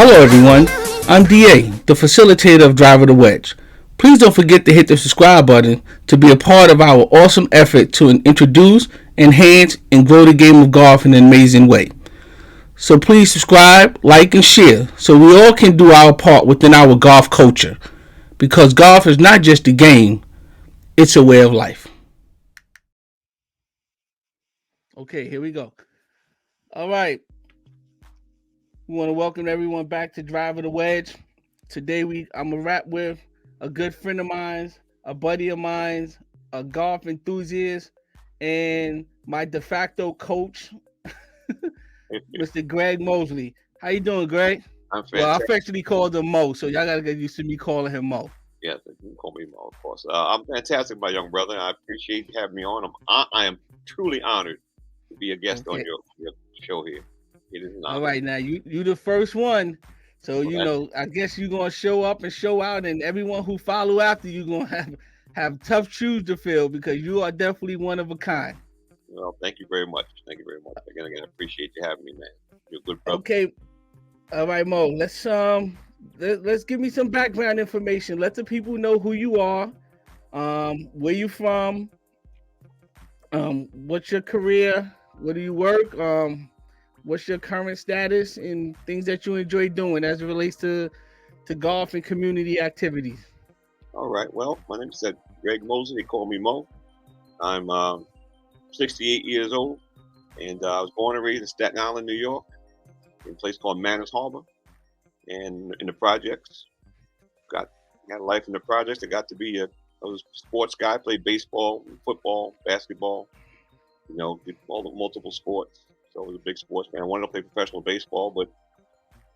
Hello everyone, I'm DA, the facilitator of Driver2Wedge. Please don't forget to hit the subscribe button to be a part of our awesome effort to introduce, enhance, and grow the game of golf in an amazing way. So please subscribe, like, and share so we all can do our part within our golf culture. Because golf is not just a game, it's a way of life. Okay, here we go. All right. We want to welcome everyone back to Driver2Wedge. Today I'm gonna wrap with a good friend of mine, a buddy of mine, a golf enthusiast, and my de facto coach, Mr. Greg Mosley. How you doing, Greg? I'm fantastic. Well, I affectionately called him Mo, so y'all gotta get used to me calling him Mo. Yes, you can call me Mo, of course. I'm fantastic, my young brother. I appreciate you having me on. I am truly honored to be a guest on your show here. It is an honor. All right, now you the first one. So, I guess you're going to show up and show out, and everyone who follow after you going to have tough shoes to fill because you are definitely one of a kind. Well, thank you very much. Thank you very much. Again, I appreciate you having me, man. You're a good brother. Okay. All right, Mo, let's give me some background information. Let the people know who you are, where you from, what's your career, where do you work, what's your current status and things that you enjoy doing as it relates to golf and community activities? All right. Well, my name is Greg Mosley. They call me Mo. I'm 68 years old, and I was born and raised in Staten Island, New York, in a place called Manners Harbor, and in the projects. Got a life in the projects. I got to be I was a sports guy. Played baseball, football, basketball. Did all the multiple sports. So I was a big sports fan. I wanted to play professional baseball, but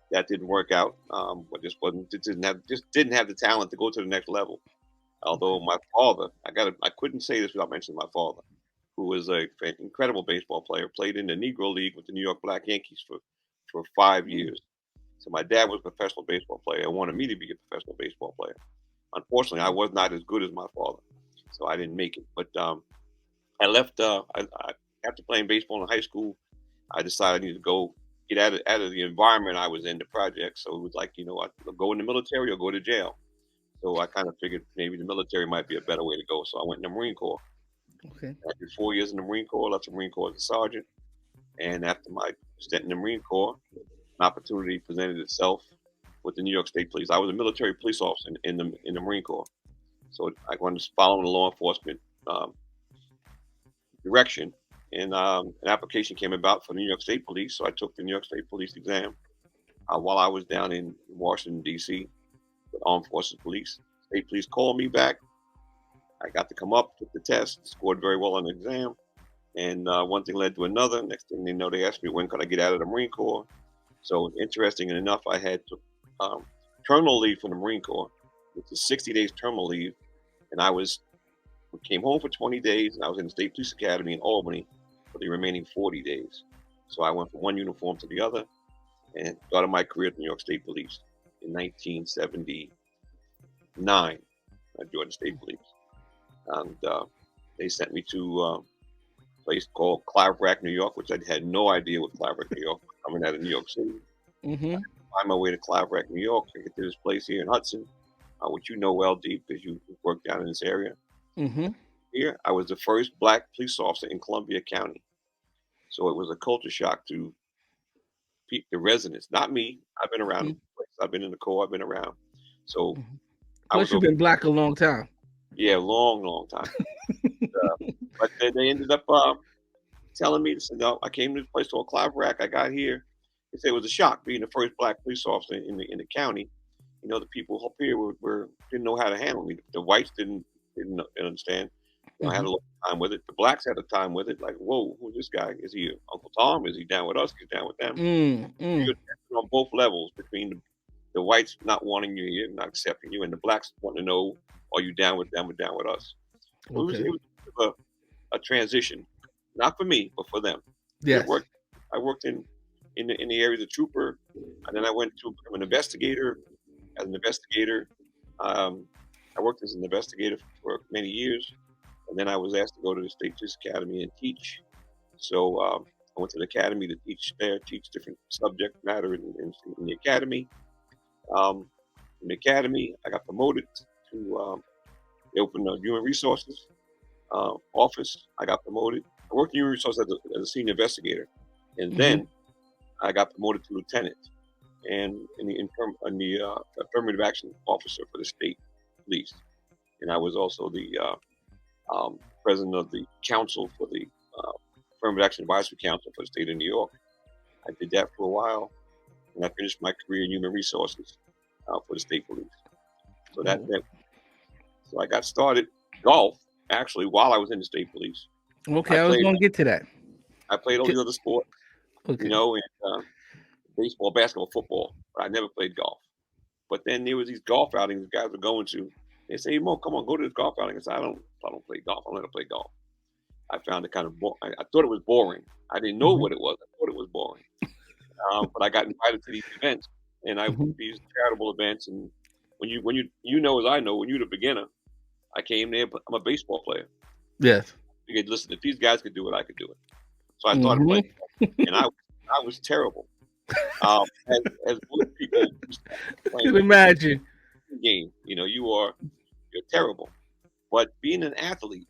that didn't work out. But didn't have the talent to go to the next level. Although my father, I couldn't say this without mentioning my father, who was an incredible baseball player, played in the Negro League with the New York Black Yankees for 5 years. So my dad was a professional baseball player and wanted me to be a professional baseball player. Unfortunately, I was not as good as my father, so I didn't make it. But I left after playing baseball in high school. I decided I needed to go get out of the environment I was in, the project. So it was like, I'd go in the military or go to jail. So I kind of figured maybe the military might be a better way to go. So I went in the Marine Corps. Okay. I did 4 years in the Marine Corps, left the Marine Corps as a sergeant. And after my stint in the Marine Corps, an opportunity presented itself with the New York State Police. I was a military police officer in the Marine Corps. So I wanted to follow the law enforcement direction. And an application came about for the New York State Police, so I took the New York State Police exam while I was down in Washington, D.C. with Armed Forces Police. State Police called me back. I got to come up, took the test, scored very well on the exam, and one thing led to another. Next thing they know, they asked me when could I get out of the Marine Corps. So interesting enough, I had terminal leave from the Marine Corps, which is 60 days terminal leave, and I came home for 20 days, and I was in the State Police Academy in Albany for the remaining 40 days. So I went from one uniform to the other and started my career at the New York State Police in 1979. I joined the State Police. And they sent me to a place called Claverack, New York, which I had no idea what Claverack, New York, coming out of New York City. Mm-hmm. I find my way to Claverack, New York. I get to this place here in Hudson, which you know well, Deep, because you worked down in this area. Mm-hmm. Here, I was the first black police officer in Columbia County. So it was a culture shock to the residents, not me. I've been around. Mm-hmm. I've been in the Corps. I've been around. So plus you've been black a long time. Yeah, long time. But they ended up telling me, no, I came to this place called Claverack. I got here. They said it was a shock being the first black police officer in the county. The people up here didn't know how to handle me. The whites didn't understand. I had a little time with it. The blacks had a time with it. Like, whoa, who's this guy? Is he Uncle Tom? Is he down with us? He's down with them. You're on both levels between the whites not wanting you here, not accepting you, and the blacks wanting to know, are you down with them or down with us? Okay. It was a transition, not for me, but for them. Yes. I worked in the area as a trooper, and then I went to become an investigator. As an investigator, I worked as an investigator for many years, and then I was asked to go to the State Police Academy and teach. So I went to the academy to teach different subject matter in the academy. In the academy, I got promoted to they opened a human resources office. I got promoted. I worked in human resources as a senior investigator, and then I got promoted to lieutenant, and in the affirmative action officer for the state police, and I was also the president of the council for the affirmative action advisory council for the state of New York. I did that for a while, and I finished my career in human resources for the state police. So so I got started golf actually while I was in the state police. Okay, I was going to get to that. I played all the other sports, and baseball, basketball, football, but I never played golf. But then there was these golf outings guys were going to. They say, "Hey, Mo, come on, go to this golf outing." I said, "I don't play golf. I'm not gonna play golf." I found it kind of I thought it was boring. I didn't know what it was. I thought it was boring. But I got invited to these events, and these charitable events. And when you know as I know, when you're the beginner, I came there. But I'm a baseball player. Yes. You could listen. If these guys could do it, I could do it. So I started playing, and I was terrible. As most people can imagine game, you're terrible. But being an athlete,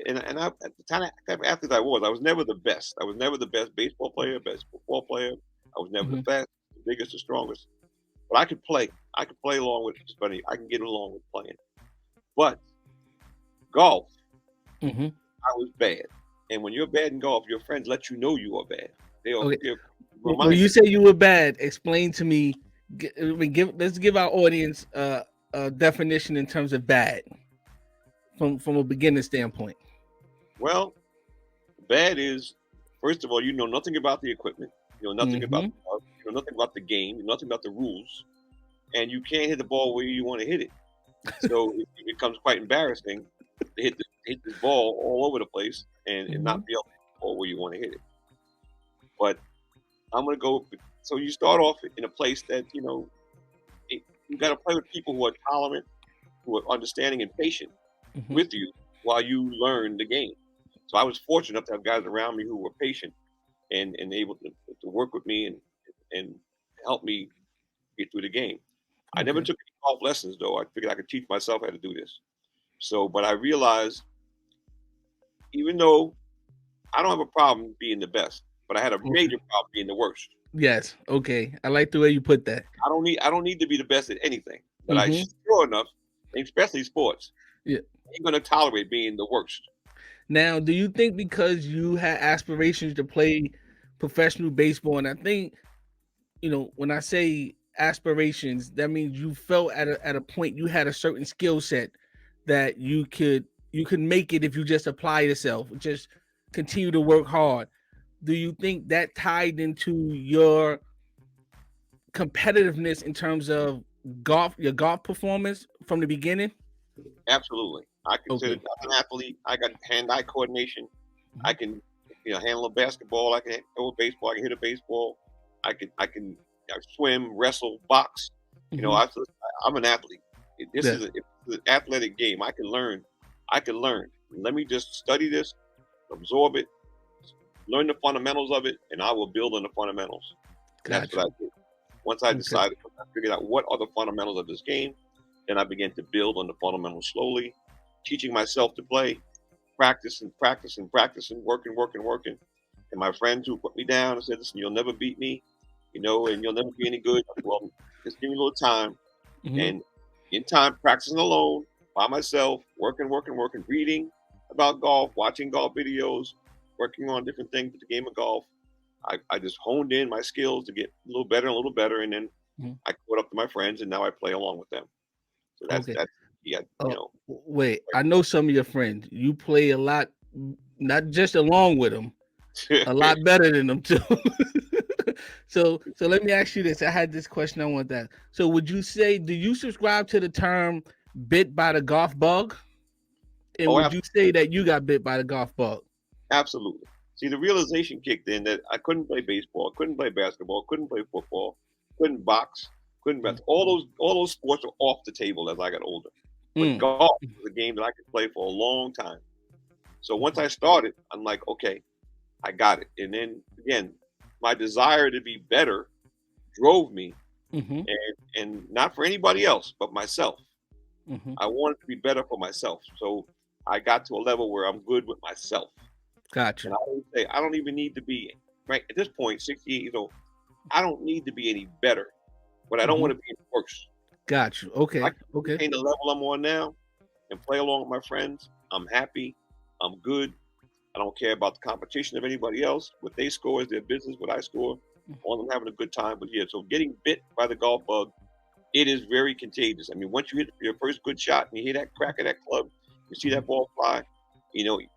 and I, at the type of athlete I was never the best. I was never the best baseball player, best football player. I was never the best, the biggest, the strongest. But I could play. I could play along with somebody. I can get along with playing. But golf, I was bad. And when you're bad in golf, your friends let you know you are bad. When you say you were bad, explain to me. Let's give our audience a definition in terms of bad from a beginner standpoint. Well, bad is, first of all, you know nothing about the equipment. You know nothing about nothing about the game. You know nothing about the rules, and you can't hit the ball where you want to hit it. So it becomes quite embarrassing to hit this ball all over the place and not be able to hit the ball where you want to hit it. But I'm going to go. So you start off in a place that, you got to play with people who are tolerant, who are understanding and patient with you while you learn the game. So I was fortunate enough to have guys around me who were patient and able to work with me and help me get through the game. I never took any golf lessons, though. I figured I could teach myself how to do this. So, but I realized, even though I don't have a problem being the best, but I had a major problem being the worst. Yes. Okay. I like the way you put that. I don't need to be the best at anything, but I sure enough, especially sports, ain't going to tolerate being the worst. Now, do you think because you had aspirations to play professional baseball, and I think, when I say aspirations, that means you felt at a point you had a certain skill set that you could make it if you just apply yourself, just continue to work hard. Do you think that tied into your competitiveness in terms of your golf performance from the beginning? Absolutely. I consider I'm an athlete. I got hand-eye coordination. I can, handle a basketball. I can throw a baseball. I can hit a baseball. I can swim, wrestle, box. I'm an athlete. This is an athletic game. I can learn. Let me just study this, absorb it, learn the fundamentals of it, and I will build on the fundamentals. Gotcha. That's what I did. Once I decided, I figured out what are the fundamentals of this game, then I began to build on the fundamentals slowly, teaching myself to play, practice, working. And my friends who put me down and said, "Listen, you'll never beat me, and you'll never be any good." Well, just give me a little time. And in time, practicing alone, by myself, working, reading about golf, watching golf videos, working on different things with the game of golf. I just honed in my skills to get a little better, and then I caught up to my friends, and now I play along with them. So that's Wait, I know some of your friends. You play a lot, not just along with them, a lot better than them too. So let me ask you this. I had this question I want to ask. So would you say, do you subscribe to the term "bit by the golf bug"? And would you say that you got bit by the golf bug? Absolutely. See, the realization kicked in that I couldn't play baseball, couldn't play basketball, couldn't play football, couldn't box, couldn't bet. All those sports were off the table as I got older. But golf was a game that I could play for a long time. So once I started, I'm like, okay, I got it. And then again, my desire to be better drove me, Mm-hmm. and not for anybody else but myself. Mm-hmm. I wanted to be better for myself. So I got to a level where I'm good with myself. And Gotcha. I always say I don't even need to be right at this point, 68 years old. I don't need to be any better, but I don't Mm-hmm. want to be any worse. Gotcha. I Okay. can Okay. maintain the level I'm on now and play along with my friends. I'm happy. I'm good. I don't care about the competition of anybody else. What they score is their business. What I score, all I'm having a good time. But yeah, so getting bit by the golf bug, it is very contagious. I mean, once you hit your first good shot and you hear that crack of that club, you see that ball fly,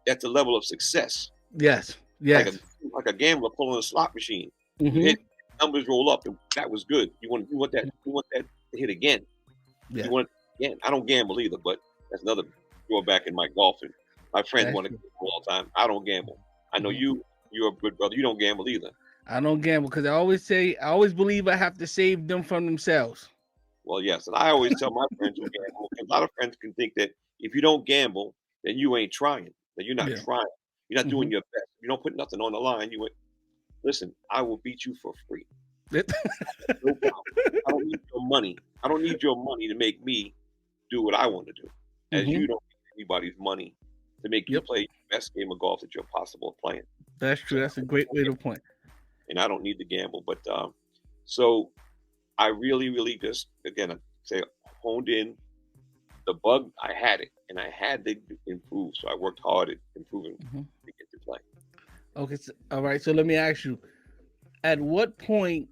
that's a level of success. Yes. Like a Yes. like a gambler pulling a slot machine. You Mm-hmm. hit, numbers roll up, and that was good. You want that to hit again. You Yes. want it again. I don't gamble either, but that's another drawback in my golfing. My friends That's want to true. gamble all the time. I don't gamble. I know Mm-hmm. you're a good brother. You don't gamble either. I don't gamble because I always believe I have to save them from themselves. Well, yes, and I always tell my friends who gamble, because a lot of friends can think that if you don't gamble, then you ain't trying. That you're not Yeah. trying. You're not Mm-hmm. doing your best. You don't put nothing on the line. Listen, I will beat you for free. No problem. I don't need your money. I don't need your money to make me do what I want to do. As Mm-hmm. you don't need anybody's money to make you Yep. play the best game of golf that you're possible playing. That's So, true. That's a great way to point. and I don't need to gamble. But so I really, really just again I say honed in the bug. I had it, and I had to improve. So I worked hard at improving Mm-hmm. to get to play. Okay. So, all right. So let me ask you: at what point,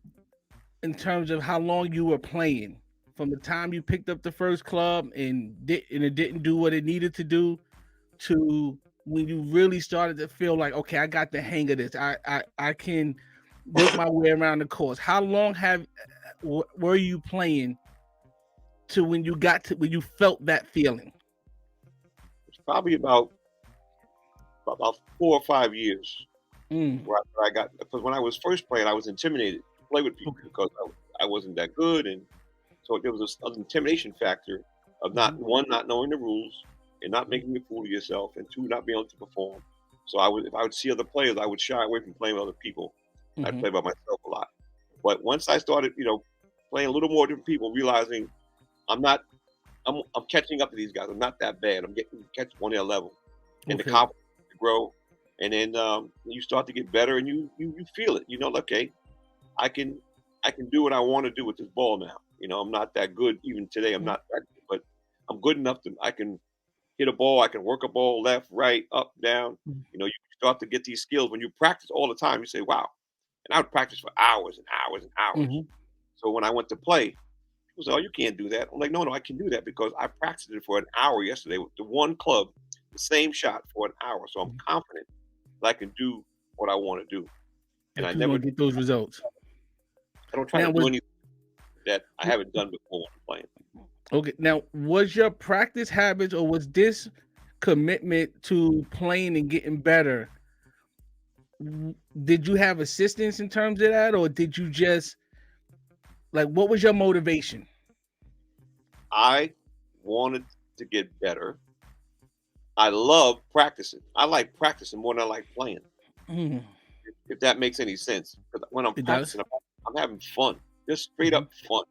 in terms of how long you were playing, from the time you picked up the first club and it didn't do what it needed to do, to when you really started to feel like, okay, I got the hang of this. I can work my way around the course. How long were you playing to when you felt that feeling? It's probably about 4 or 5 years Mm, where I got, because when I was first playing, I was intimidated to play with people okay. because I wasn't that good, and so there was an intimidation factor of Mm-hmm. not knowing the rules and not making a fool of yourself, and two, not being able to perform. So if I would see other players, I would shy away from playing with other people. I Mm-hmm. play by myself a lot. But once I started, playing a little more different people, realizing I'm not, I'm catching up to these guys. I'm not that bad. I'm getting catch on their level, and the Okay. confidence to grow. And then you start to get better, and you feel it. Okay, I can I can do what I want to do with this ball now. I'm not that good even today. I'm Mm-hmm. not that good, but I'm good enough to I can hit a ball. I can work a ball left, right, up, down. You start to get these skills when you practice all the time. You say, "Wow!" And I would practice for hours and hours and hours. Mm-hmm. So when I went to play, people say, "Oh, you can't do that." I'm like, "No, no, I can do that because I practiced it for an hour yesterday with the one club, the same shot for an hour. So I'm confident that I can do what I want to do." And That you're gonna get those results. I don't try to Now do was anything that I haven't done before when I'm playing. okay. Now was your practice habits, or was this commitment to playing and getting better? Did you have assistance in terms of that, or did you just like what was your motivation? I wanted to get better. I love practicing. I like practicing more than I like playing, Mm, if that makes any sense. Because when I'm it does. practicing, I'm having fun, just straight Mhm. up fun,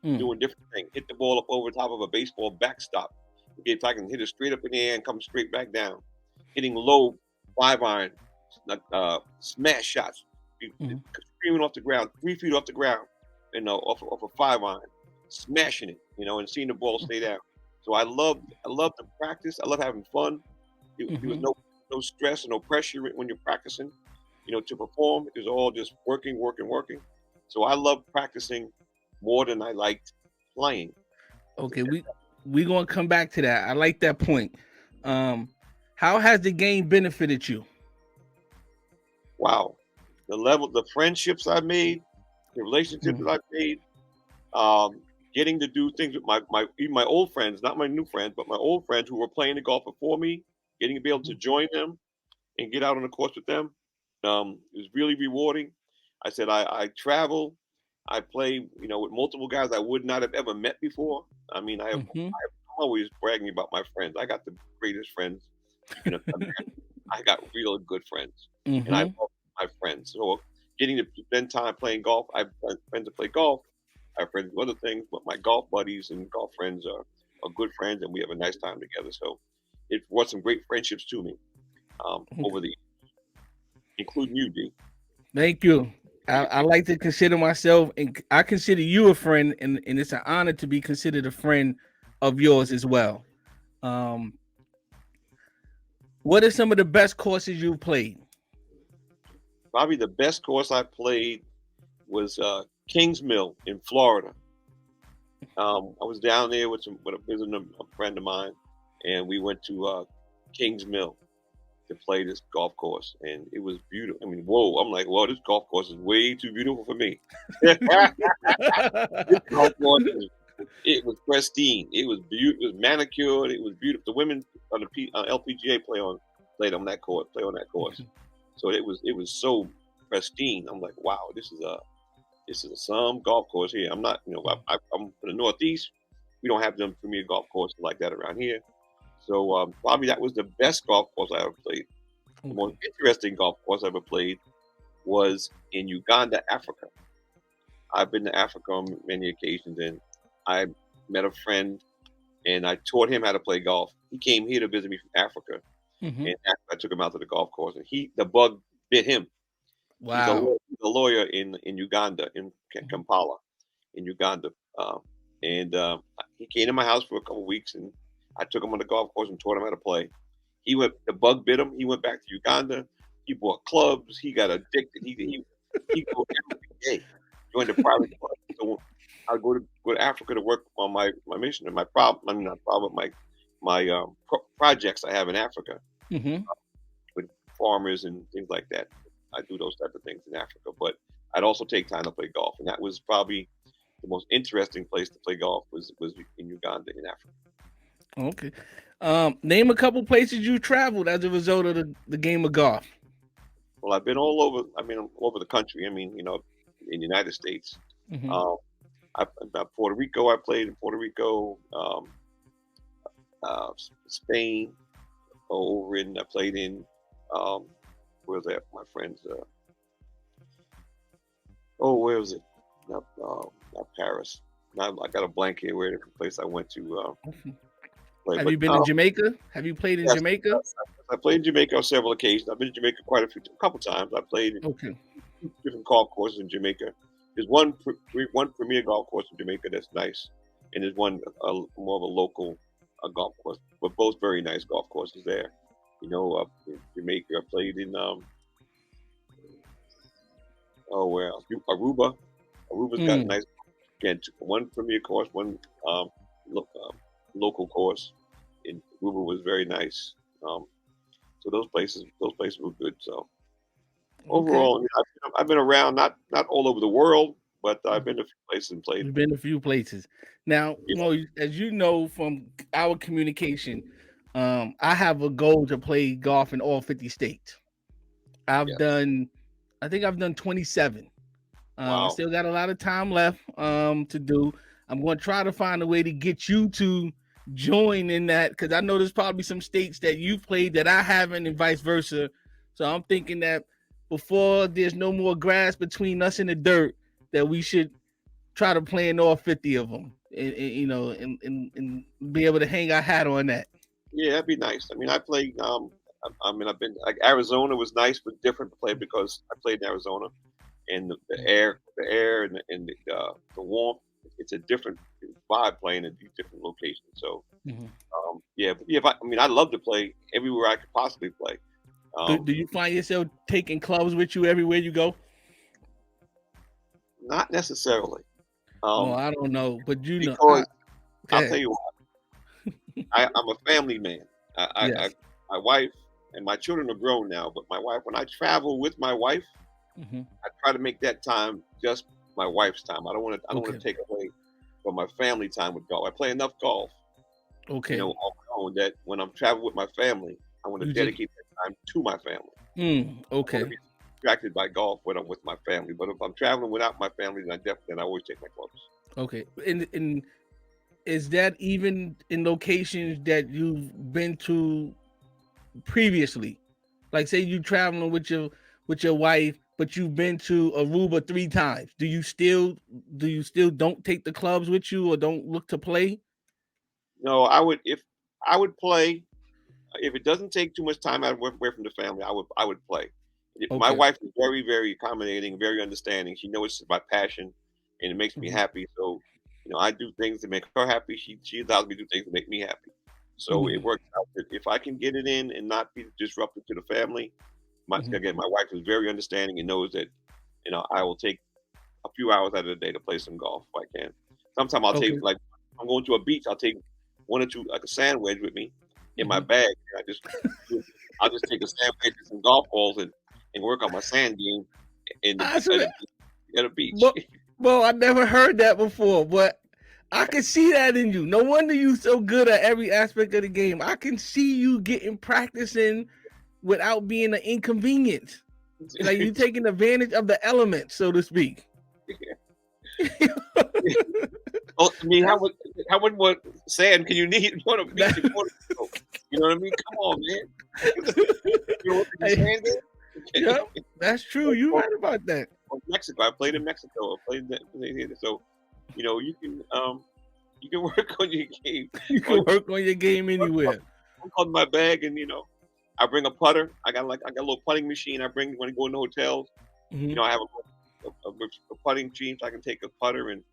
Mm, doing different things. Hit the ball up over top of a baseball backstop. If I can hit it straight up in the air and come straight back down, hitting low 5 iron, smash shots, mhm. screaming off the ground, 3 feet off the ground, off a 5 iron, smashing it, and seeing the ball stay down. So I love the practice. I love having fun. There was Mhm. no stress and no pressure when you're practicing. To perform, it was all just working, working, working. So I love practicing more than I liked playing. Okay, we gonna come back to that. I like that point. Um, how has the game benefited you? Wow, the friendships I made, the relationships that Mhm. I've made, um, getting to do things with even my old friends, not my new friends, but my old friends who were playing the golf before me, getting to be able to Mhm. join them and get out on the course with them, is really rewarding. I said I travel, I play, with multiple guys I would not have ever met before. I mean, I'm Mhm. always bragging about my friends. I got the greatest friends you know. I got real good friends, and I Mm-hmm. love my friends. So getting to spend time playing golf, I have friends to play golf. I have friends with other things, but my golf buddies and golf friends are good friends, and we have a nice time together. So it brought some great friendships to me over the, including you, D. Thank you. I like to consider myself, and I consider you a friend, and it's an honor to be considered a friend of yours as well. Um, what are some of the best courses you've played? Probably the best course I played was Kings Mill in Florida. I was down there with a visiting a friend of mine, and we went to Kings Mill to play this golf course, and it was beautiful. I mean, whoa! I'm like, whoa, this golf course is way too beautiful for me. This golf course it was pristine. It was beautiful. It was manicured. It was beautiful. The women on the LPGA played on that course. Play on that course. So it was so pristine. I'm like, wow, this is some golf course here. I'm not, I'm from the Northeast. We don't have them premier golf courses like that around here. So probably that was the best golf course I ever played. The most interesting golf course I ever played was in Uganda, Africa. I've been to Africa on many occasions, and I met a friend, and I taught him how to play golf. He came here to visit me from Africa, Mm-hmm. and I took him out to the golf course, and the bug bit him. He's a Wow. lawyer in Uganda, in Kampala, in Uganda. And he came to my house for a couple of weeks, and I took him on the golf course and taught him how to play. The bug bit him. He went back to Uganda. He bought clubs. He got addicted. He go every day, joined the private club. So I go to Africa to work on my mission and my problem. I mean, not problem. My projects I have in Africa Mm-hmm. with farmers and things like that. I do those type of things in Africa, but I'd also take time to play golf, and that was probably the most interesting place to play golf was in Uganda in Africa. Okay. Name a couple places you traveled as a result of the game of golf. Well, I've been all over. I mean, all over the country. I mean, in the United States. Mm-hmm. Um, Puerto Rico. I played in Puerto Rico, Spain. Over in I played in where's that? My friends. Where was it? Not Paris. Now I got a blank here. Where the place I went to play. Have But you been in Jamaica? Have you played in yes, Jamaica? I played in Jamaica on several occasions. I've been to Jamaica a couple times. I played in Okay. different golf courses in Jamaica. There's one premier golf course in Jamaica that's nice, and there's one more of a local golf course, but both very nice golf courses there. In Jamaica, I played in where else? Aruba. Aruba's got a Mm. nice again one premier course, one lo- local course. In Aruba was very nice. So those places were good. So Okay. overall, I mean, I've been around, not all over the world, but I've been to a few places and played. You've been a few places. Now, Yeah, as you know from our communication, I have a goal to play golf in all 50 states. I've yes. done, I think I've done 27. I Wow. still got a lot of time left to do. I'm going to try to find a way to get you to join in that because I know there's probably some states that you've played that I haven't, and vice versa. So I'm thinking that before there's no more grass between us and the dirt, that we should try to play in all 50 of them, and be able to hang our hat on that. Yeah, that'd be nice. I mean, I played. I mean, I've been like Arizona was nice, but different to play because I played in Arizona, and the air, and the warmth. It's a different vibe playing in these different locations. So Mhm. yeah, but yeah. I mean, I love to play everywhere I could possibly play. Do Um, you find yourself taking clubs with you everywhere you go? Not necessarily, Oh, um, I don't know, but because I'll okay, tell you what. I'm a family man. yes. My wife and my children are grown now, but my wife, when I travel with my wife, Hmm. I try to make that time just my wife's time. I don't want to. I don't want Okay, to take away from my family time with golf. I play enough golf, okay. on my own that when I'm traveling with my family, I want to You just dedicate that time to my family. I want to okay, be distracted by golf when I'm with my family. But if I'm traveling without my family, then I always take my clubs. okay. And is that even in locations that you've been to previously? Like, say you traveling with your wife, but you've been to Aruba 3 times. Do you still don't take the clubs with you or don't look to play? No, I would play if it doesn't take too much time out away from the family. I would play. My Okay. wife is very very accommodating, very understanding. She knows it's my passion, and it makes me Hmm. happy. So, I do things to make her happy. She allows me to do things to make me happy. So it Hmm. works out. If I can get it in and not be disruptive to the family, Hmm. my wife is very understanding and knows that I will take a few hours out of the day to play some golf if I can. Sometimes I'll take Okay. like I'm going to a beach. I'll take one or two like a sand wedge with me in my Hmm. bag. And I'll just take a sand wedge and some golf balls and work on my sand game in the I swear, at a beach. but well, I never heard that before, but I can see that in you. No wonder you so good at every aspect of the game. I can see you getting practicing without being an inconvenience. Like you taking advantage of the element, so to speak. Oh, I mean, That's how much more sand can you need on a beach that. in Puerto Rico? You know what I mean? Come on, man. You know what the Hey, sand yeah, is? that's true. You right about that. Or Mexico. I played in Mexico. I played so you can work on your game. You Or can work on your game anywhere. I'm on my bag and I bring a putter. I got a little putting machine I bring when I go into hotels. Hmm. I have a putting machine so I can take a putter and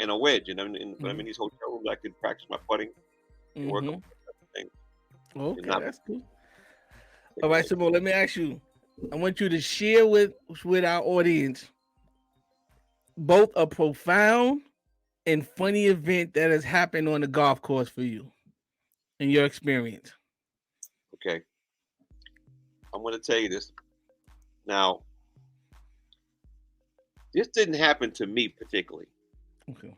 a wedge. And when I'm Hmm. in these hotel rooms, I can practice my putting and work on Hmm. things and Okay, not that's cool. take All right, away. Simone, let me ask you. I want you to share with our audience both a profound and funny event that has happened on the golf course for you in your experience. Okay, I'm going to tell you this now. This didn't happen to me particularly. Okay.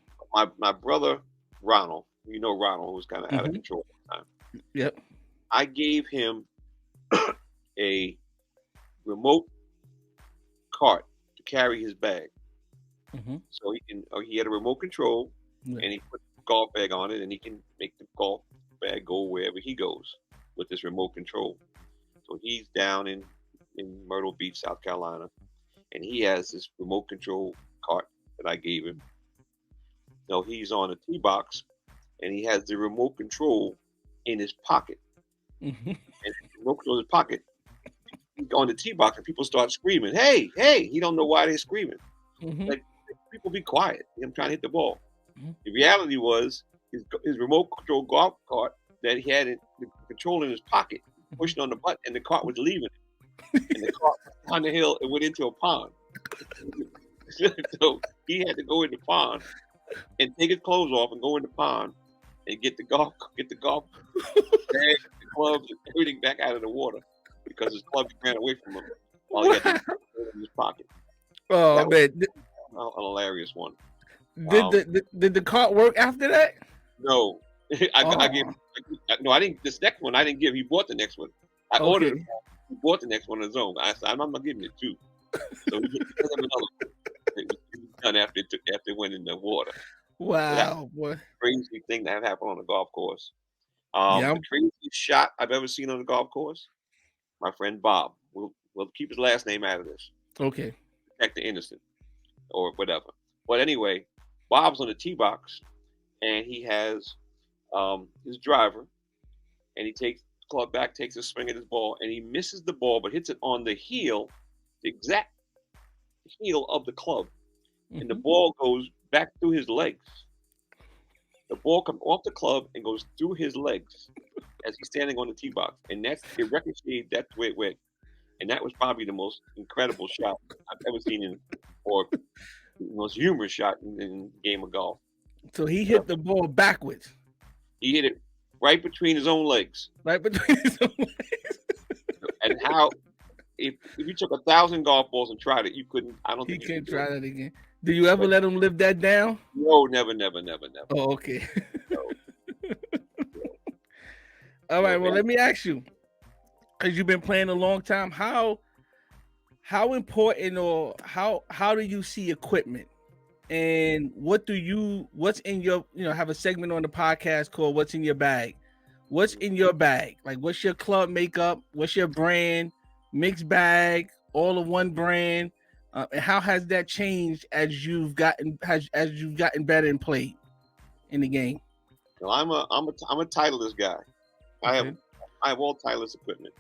My brother Ronald, Ronald, who was kind of out of Hmm. control at the time. Yep. I gave him a remote cart to carry his bag, Hmm. so he had a remote control, Yeah. and he put the golf bag on it, and he can make the golf bag go wherever he goes with this remote control. So he's down in Myrtle Beach, South Carolina, and he has this remote control cart that I gave him. No, he's on a tee box, and he has the remote control in his pocket. Hmm. And the remote control in his pocket. He's on the tee box, and people start screaming, "Hey, hey!" He don't know why they're screaming. Hmm. Like, people be quiet. I'm trying to hit the ball. The reality was his remote control golf cart that he had the control in his pocket, pushing on the button, and the cart was leaving it. And the cart went down the hill and went into a pond. So he had to go in the pond and take his clothes off and go in the pond and get the golf bag, the clubs, and everything back out of the water because his clubs ran away from him while he had Wow. the in his pocket. Oh That was man, a hilarious one. did Um, the cart work after that? no, I gave Oh, no. I didn't. This next one I didn't give. He bought the next one. I ordered it. okay. He bought the next one on his own. I said, I'm not giving it two. So he gave him another one. It was done after it went in the water. So that was Wow, boy. a crazy thing that happened on the golf course. Yeah. The craziest shot I've ever seen on the golf course, my friend Bob. We'll keep his last name out of this. Okay. Protect the innocent or whatever. But anyway, Bob's on the tee box and he has his driver and he takes the club back, takes a swing at his ball, and he misses the ball but hits it on the heel, the exact heel of the club, and the Hmm. ball goes back through his legs. The ball comes off the club and goes through his legs as he's standing on the tee box, and that's it ricocheted. That's where it went, and that was probably the most incredible shot I've ever seen or the most humorous shot in a game of golf. So he But hit the ball backwards, he hit it right between his own legs, right between his own legs. and how if you took 1,000 golf balls and tried it, you couldn't. I don't He think you can't could do try it. that again. Do you ever But let him live that down? no, never, never, never, never. Oh, okay. No, All right. no, Well, man. let me ask you, because you've been playing a long time. How important or how do you see equipment? And what's in your have a segment on the podcast called What's in Your Bag? what's in your bag? Like, what's your club makeup? What's your brand? Mixed bag, all of one brand. And how has that changed as you've gotten better and played in the game? So I'm a Titleist guy. I have Okay. I have all Titleist equipment.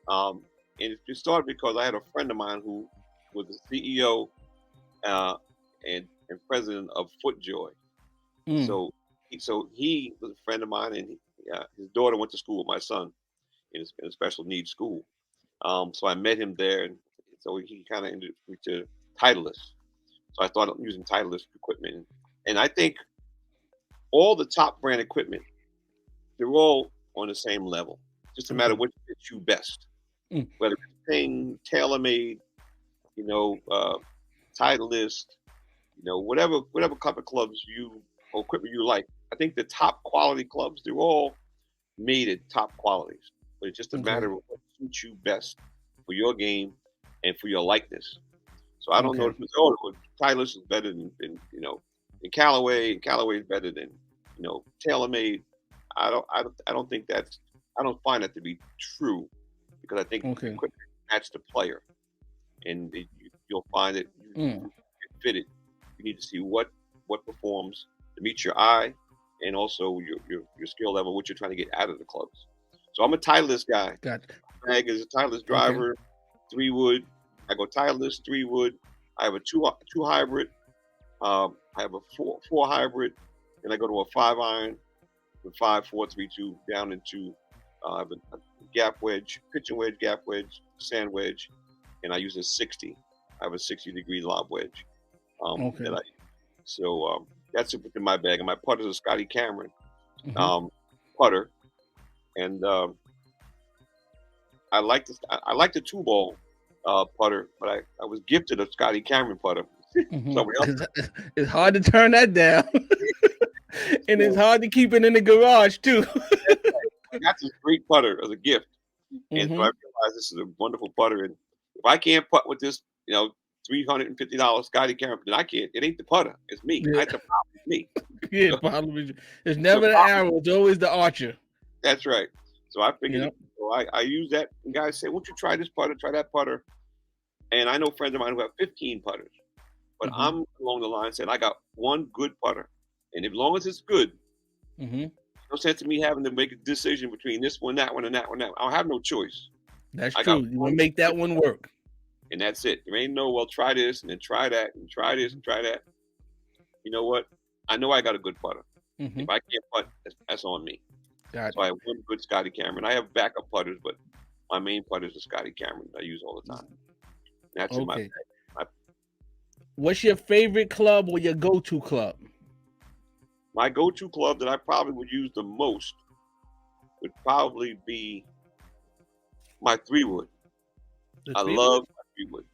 Um, and it started because I had a friend of mine who was the CEO uh, and president of FootJoy. Mm, So he was a friend of mine, and his daughter went to school with my son in a special needs school. So I met him there, and so he kind of introduced me to Titleist. So I started using Titleist equipment, and I think all the top brand equipment, they're all on the same level. Just a matter of okay. which fits you best, Mm, whether it's Ping, TaylorMade, Titleist, whatever type of clubs you or equipment you like. I think the top quality clubs, they're all made at top qualities, but it's just a okay. matter of what suits you best for your game and for your likeness. So I don't know Okay. if it's, oh, Titleist is better than Callaway, and Callaway is better than TaylorMade. I don't think I don't find that to be true because I think Okay. equipment match the player, and you'll find that Mm, you fit it. You need to see what performs to meet your eye and also your skill level, what you're trying to get out of the clubs. So I'm a Titleist guy. gotcha. Bag is a Titleist Okay. driver, 3 wood. I go Titleist 3 wood. I have a two hybrid. I have a four hybrid, and I go to a 5 iron with 5, 4, 3, 2 down into I have a gap wedge, pitching wedge, gap wedge, sand wedge, and I use a 60. I have a 60-degree lob wedge that Okay. I that's in my bag. And my putter is a Scotty Cameron Hmm. um, putter, and I like the two ball putter, but I was gifted a Scotty Cameron putter. Hmm. Somebody else. It's hard to turn that down, and it's So hard to keep it in the garage too. I got this great putter as a gift, and so I Hmm. realized this is a wonderful putter. And if I can't putt with this, $350 Scotty Cameron, then I can't. It ain't the putter. It's me. Yeah, I the problem is me. yeah. So Probably. It's the never the problem, arrow. It's always the archer. that's right. So I figured Yeah. it. So I use that. And guys say, "Won't you try this putter? Try that putter." And I know friends of mine who have 15 putters, but Hmm. I'm along the line saying I got one good putter, and as long as it's good, Hmm. no sense to me having to make a decision between this one, that one, and that one. That I'll have no choice. That's I got true. You want one to make good, that one work. and that's it. There ain't no well, try this and then try that and try this and try that. You know what? I know I got a good putter. Hmm. If I can't putt, that's on me. So I Gotcha. have one good Scotty Cameron. I have backup putters, but my main putter is a Scotty Cameron I use all the time. That's in my Okay. bag. My, What's your favorite club or your go-to club? my go-to club that I probably would use the most would probably be my 3 wood. The I three wood. love my 3 wood.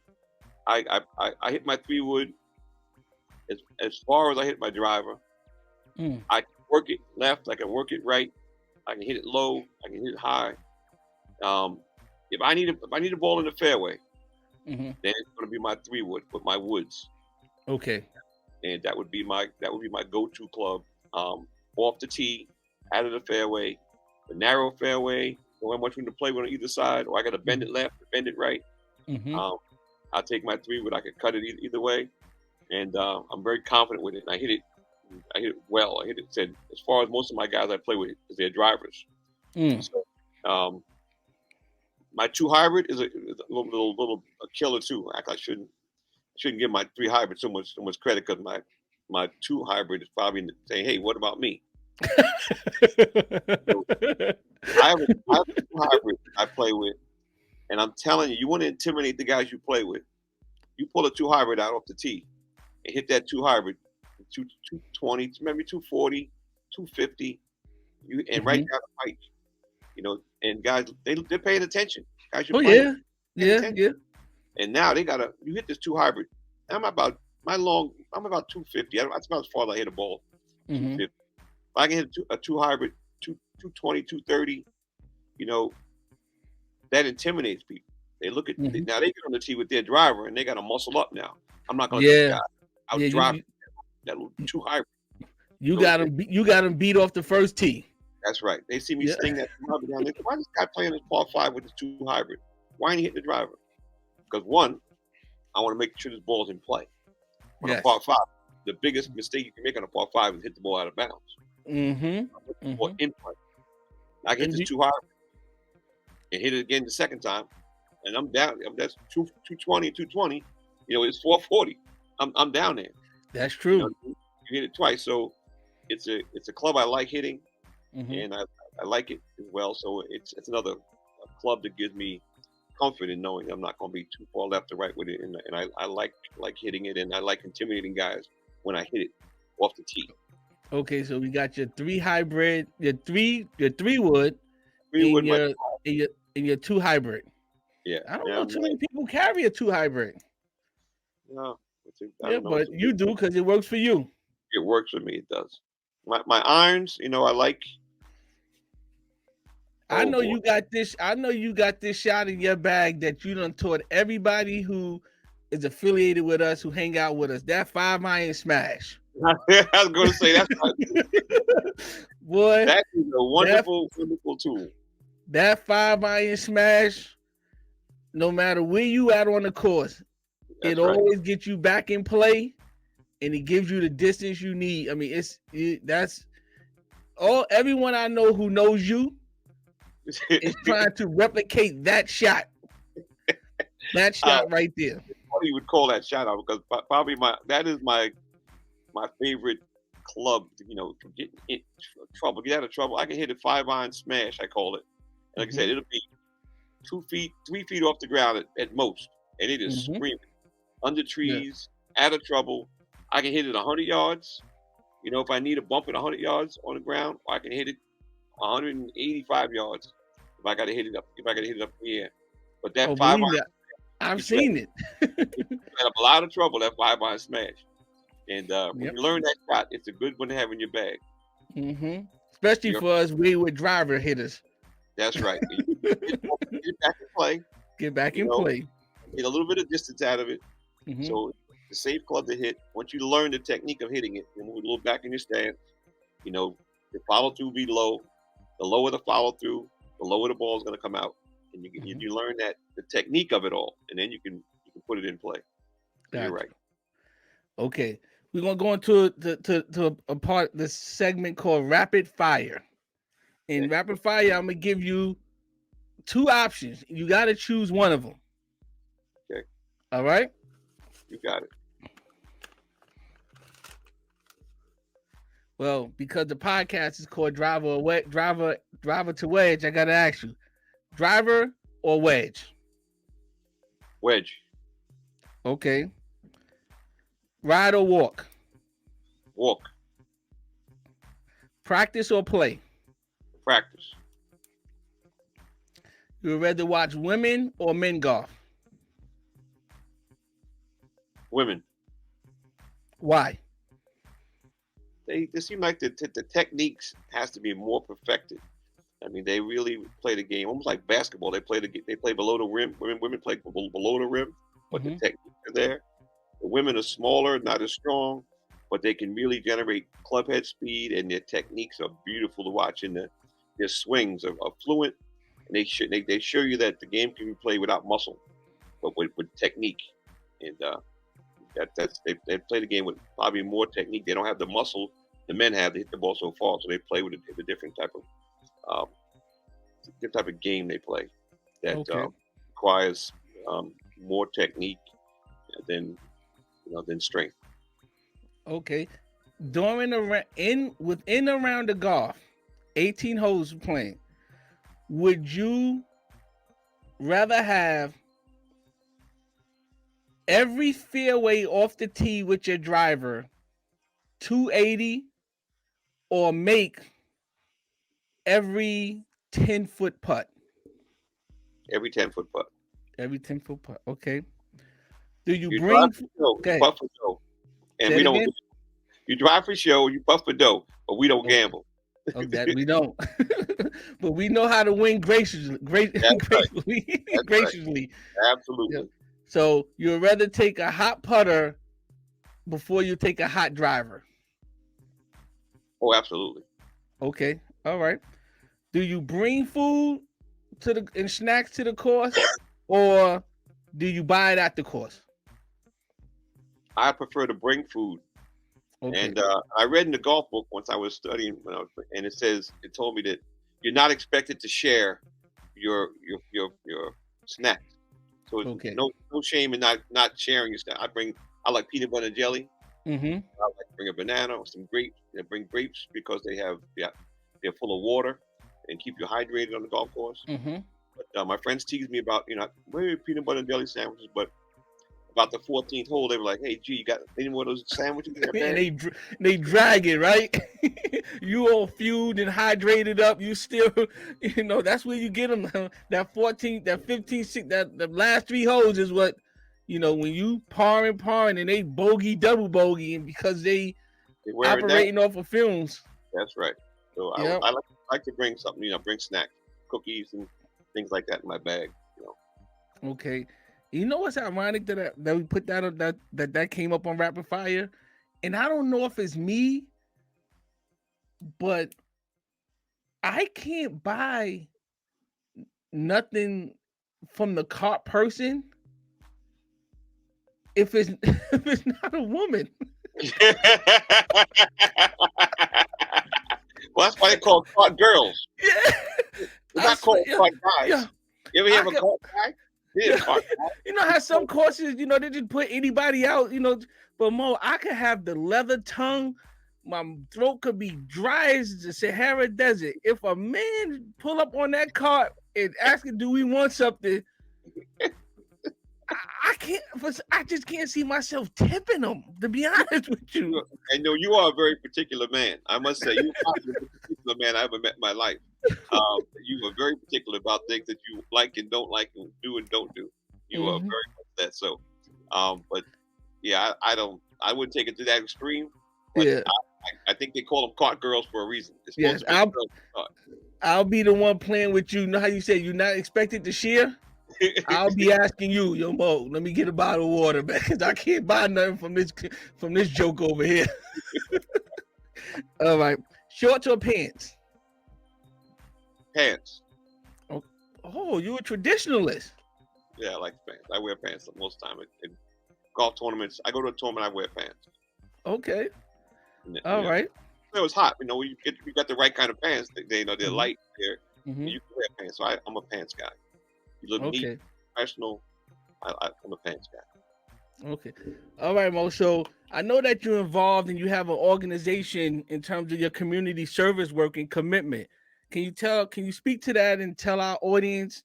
I hit my 3 wood as far as I hit my driver. Mm, I can work it left. I can work it right. I can hit it low. I can hit it high. Um, if I need a ball in the fairway, hmm. then it's going to be my 3 wood with my woods, Okay. and that would be my go-to club. Off the tee, out of the fairway, the narrow fairway. Don't have much room to play with on either side, or I got to bend Hmm. it left, bend it right. Hmm. Um, I'll take my 3 wood. I can cut it either way, and I'm very confident with it. And I hit it. I hit it well. I hit it. Said as far as most of my guys I play with, is their drivers. Mm. So um, my 2 hybrid is a little a killer too. I shouldn't give my 3 hybrid so much credit because my 2 hybrid is probably saying, "Hey, what about me?" So I have a 2 hybrid I play with, and I'm telling you, you want to intimidate the guys you play with. You pull a 2 hybrid out off the tee and hit that 2 hybrid, 220, maybe 240, 250, and right Hmm. down the pipe. And guys, they're paying attention. Guys you're Oh playing with, yeah, paying yeah, attention. yeah. And now you hit this 2 hybrid. I'm about 250. That's about as far as I hit a ball, Hmm. 250. If I can hit a 2 hybrid, 220, 230, you know, that intimidates people. They look at Hmm. now they get on the tee with their driver and they got to muscle up now. I'm not gonna let this Yeah, guy yeah. out drive that little 2 hybrid. You So got him. You got him beat off the first tee. That's right. They see me Yeah. sting that driver down there. Why is this guy playing this par 5 with this 2 hybrid? Why ain't he hitting the driver? Because one, I want to make sure this ball's in play. On a Yes. par 5, the biggest mistake you can make on a par 5 is hit the ball out of bounds. Or in play. I get this 2 hybrid and hit it again the second time, and I'm down. That's 220, 220. It's 440. I'm down there. That's true. You hit it twice, so it's a club I like hitting, and I like it as well. So it's another club that gives me comfort in knowing I'm not going to be too far left or right with it, and I like hitting it, and I like intimidating guys when I hit it off the tee. Okay, so we got your 3 hybrid, your three wood, and your 2 hybrid. Yeah, I don't know too many people carry a 2 hybrid. No, but you do because it works for you. It works for me. It does. My irons, I like. I know you got this. I know you got this shot in your bag that you done taught everybody who is affiliated with us, who hang out with us. That 5-iron smash. I was going to say that's boy. That is a wonderful tool. That 5-iron smash, no matter where you at on the course, it always gets you back in play, and it gives you the distance you need. I mean, that's all. Everyone I know who knows you is trying to replicate that shot. That shot right there. What you would call that shot out, because probably that is my favorite club. To get in trouble, get out of trouble. I can hit a 5-iron smash. I call it. And like I said, it'll be 2 feet, 3 feet off the ground at most, and it is screaming under trees, out of trouble. I can hit it 100 yards. If I need a bump at 100 yards on the ground, I can hit it 185 yards. If I got to hit it up in the air. But that 5-iron, I've seen it. a lot of trouble, that 5-iron smash. And when you learn that shot, it's a good one to have in your bag. Especially for us wayward driver hitters. That's right. Get back in play. Get back in play. Get a little bit of distance out of it. So it's a safe club to hit. Once you learn the technique of hitting it, you move a little back in your stance. The follow through be low. The lower the follow through, the lower the ball is going to come out. And you learn the technique of it all, and then you can put it in play. Gotcha. You're right. Okay, we're gonna go into to a part of this segment called Rapid Fire. In Rapid Fire, I'm gonna give you 2 options. You got to choose one of them. Okay. All right. You got it. Well, because the podcast is called Driver2Wedge, I gotta ask you, driver or wedge? Wedge. Okay. Ride or walk? Walk. Practice or play? Practice. You would rather watch women or men golf? Women. Why? They seem like the techniques has to be more perfected. I mean, they really play the game almost like basketball. They play below the rim. Women play below the rim, but the techniques are there. The women are smaller, not as strong, but they can really generate club head speed, and their techniques are beautiful to watch. And their swings are fluent, and they show you that the game can be played without muscle, but with technique. And they play the game with probably more technique. They don't have the muscle the men have to hit the ball so far, so they play with a different type of game they play that requires more technique than strength. Okay, within around the golf, 18 holes playing, would you rather have every fairway off the tee with your driver 280, or make every 10-foot putt? Every 10-foot putt. Every 10-foot putt. Okay. Do you bring putt for dough? And we don't. You drive for show, you putt for dough, but we don't gamble. Oh, that we don't. But we know how to win graciously. Graciously. Right. Absolutely. Yeah. So you'd rather take a hot putter before you take a hot driver? Oh, absolutely. Okay. All right. Do you bring food and snacks to the course, or do you buy it at the course? I prefer to bring food. Okay. And I read in the golf book once I was studying, and it told me that you're not expected to share your snacks. So it's Okay. no shame in not sharing your snack. I like peanut butter and jelly. Mm-hmm. I like to bring a banana or some grapes. I bring grapes because they're full of water and keep you hydrated on the golf course. Mm-hmm. But my friends tease me about maybe peanut butter and jelly sandwiches, but about the 14th hole, they were like, "Hey, gee, you got any more of those sandwiches in your And bag?" they drag it, right? You all fueled and hydrated up. You still, that's where you get them. That 14, that 15, that the last 3 holes is what, when you parring, and they bogey, double bogey, and because they They wear it down. operating off of fumes. That's right. So Yep. I like to bring something, bring snacks, cookies, and things like that in my bag. Okay. You know what's ironic that we put that on that came up on Rapid Fire, and I don't know if it's me, but I can't buy nothing from the cart person if it's if it's not a woman. Well, that's why they call cart girls. Yeah, They're not called cart guys. yeah. You ever hear of a cart guy? He is a cart guy. You know how some courses, they just put anybody out, but Mo, I could have the leather tongue. My throat could be dry as the Sahara Desert. If a man pull up on that cart and asking, "Do we want something?" I can't. I just can't see myself tipping them. To be honest with you, I know you are a very particular man. I must say, you're probably the most particular man I ever met in my life. You are very particular about things that you like and don't like, and do and don't do. You are very much that. So, but yeah, I wouldn't take it to that extreme. But yeah. I think they call them cart girls for a reason. It's Yes, I'll be the one playing with you. You know how you say you're not expected to share? I'll be asking you, yo, Mo, let me get a bottle of water, man, because I can't buy nothing from this joke over here. All right. Shorts or pants? Pants. Oh, you're a traditionalist. Yeah, I like pants. I wear pants most of the time. In golf tournaments, I go to a tournament, I wear pants. Okay. All right. It was hot. You got the right kind of pants. They're light there. Mm-hmm. You can wear pants. So I'm a pants guy. You look neat, professional. I'm a pants guy. Okay. All right, Mo. So I know that you're involved and you have an organization in terms of your community service work and commitment. Can you speak to that and tell our audience,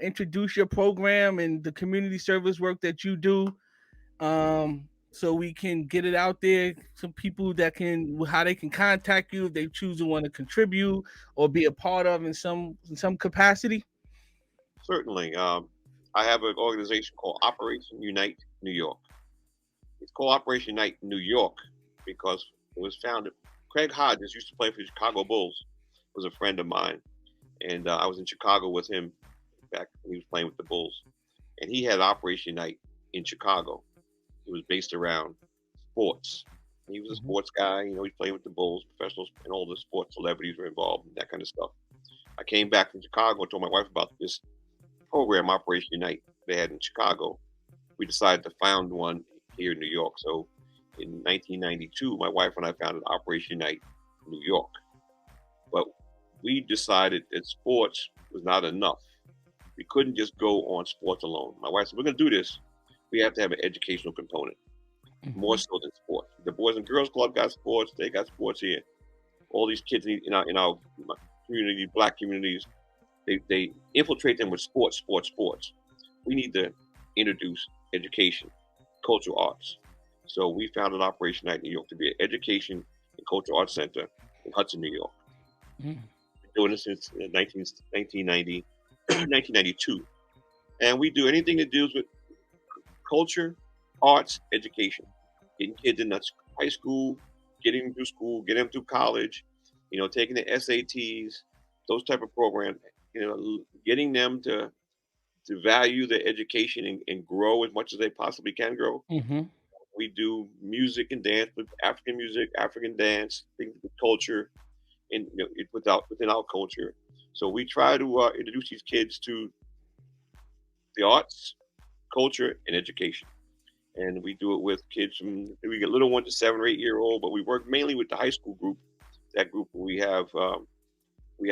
introduce your program and the community service work that you do, so we can get it out there? Some people how they can contact you if they choose to want to contribute or be a part of in some capacity. Certainly. I have an organization called Operation Unite New York. It's called Operation Unite New York because it was founded. Craig Hodges used to play for the Chicago Bulls. Was a friend of mine, and I was in Chicago with him back when he was playing with the Bulls. And he had Operation Unite in Chicago. It was based around sports. He was a sports guy. He played with the Bulls, professionals, and all the sports celebrities were involved in that kind of stuff. I came back from Chicago and told my wife about this program, Operation Unite, they had in Chicago. We decided to found one here in New York. So in 1992, my wife and I founded Operation Unite New York. But we decided that sports was not enough. We couldn't just go on sports alone. My wife said, we're going to do this. We have to have an educational component, more so than sports. The Boys and Girls Club got sports. They got sports here. All these kids in our community, black communities, they infiltrate them with sports. We need to introduce education, cultural arts. So we founded Operation Night New York to be an education and cultural arts center in Hudson, New York. Been doing this since 1990, 1992. And we do anything that deals with culture, arts, education. Getting kids in high school, getting them through school, getting them through college, taking the SATs, those type of programs, getting them to value their education and grow as much as they possibly can grow. We do music and dance with African music, African dance, things with culture, and within our culture. So we try to introduce these kids to the arts, culture, and education. And we do it with kids from we get little 1 to 7 or 8 year old, but we work mainly with the high school group. That group we have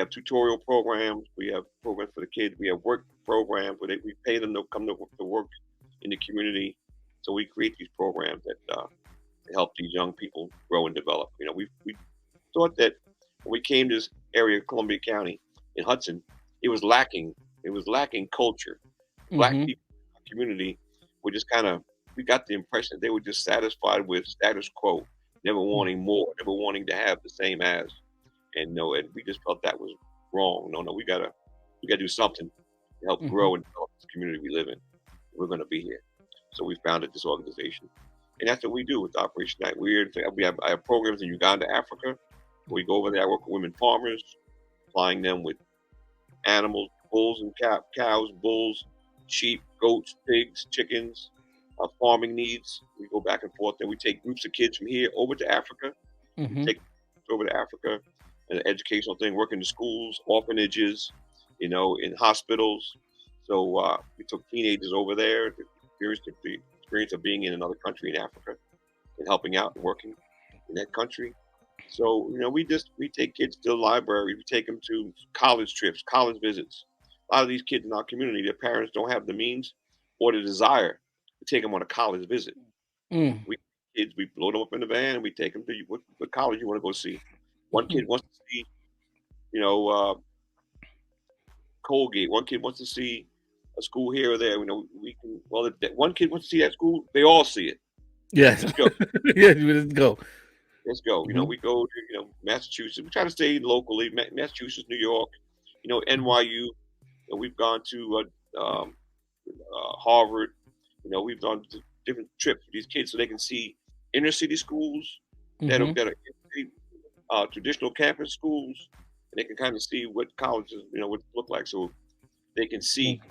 tutorial programs, we have programs for the kids, we have work programs where we pay them to come to work in the community. So we create these programs that help these young people grow and develop. We thought that when we came to this area of Columbia County in Hudson, it was lacking. It was lacking culture. Black Mm-hmm. people in the community were just kind of. We got the impression that they were just satisfied with status quo, never wanting more, never wanting to have the same as. And we just felt that was wrong. No, we gotta do something to help Mm-hmm. grow and develop this community we live in. We're gonna be here. So we founded this organization. And that's what we do with Operation Night. I have programs in Uganda, Africa. We go over there, I work with women farmers, supplying them with animals, bulls and cows, bulls, sheep, goats, pigs, chickens, farming needs. We go back and forth. Then we take groups of kids from here over to Africa. We Mm-hmm. take over to Africa, an educational thing, work in the schools, orphanages, in hospitals. So we took teenagers over there, the experience of being in another country in Africa and helping out and working in that country. So we take kids to the library, we take them to college trips, college visits. A lot of these kids in our community, their parents don't have the means or the desire to take them on a college visit. Mm. We load them up in the van and we take them to what college you want to go see. One kid wants to see, you know, uh, Colgate. One kid wants to see a school here or there. We can. Well, if that one kid wants to see that school, they all see it. Yes. Let's go. Yes, let's go. Let's go. Mm-hmm. We go to Massachusetts. We try to stay locally. Massachusetts, New York. NYU. We've gone to Harvard. We've done different trips with these kids so they can see inner city schools that Mm-hmm. are traditional campus schools, and they can kind of see what colleges would look like, so they can see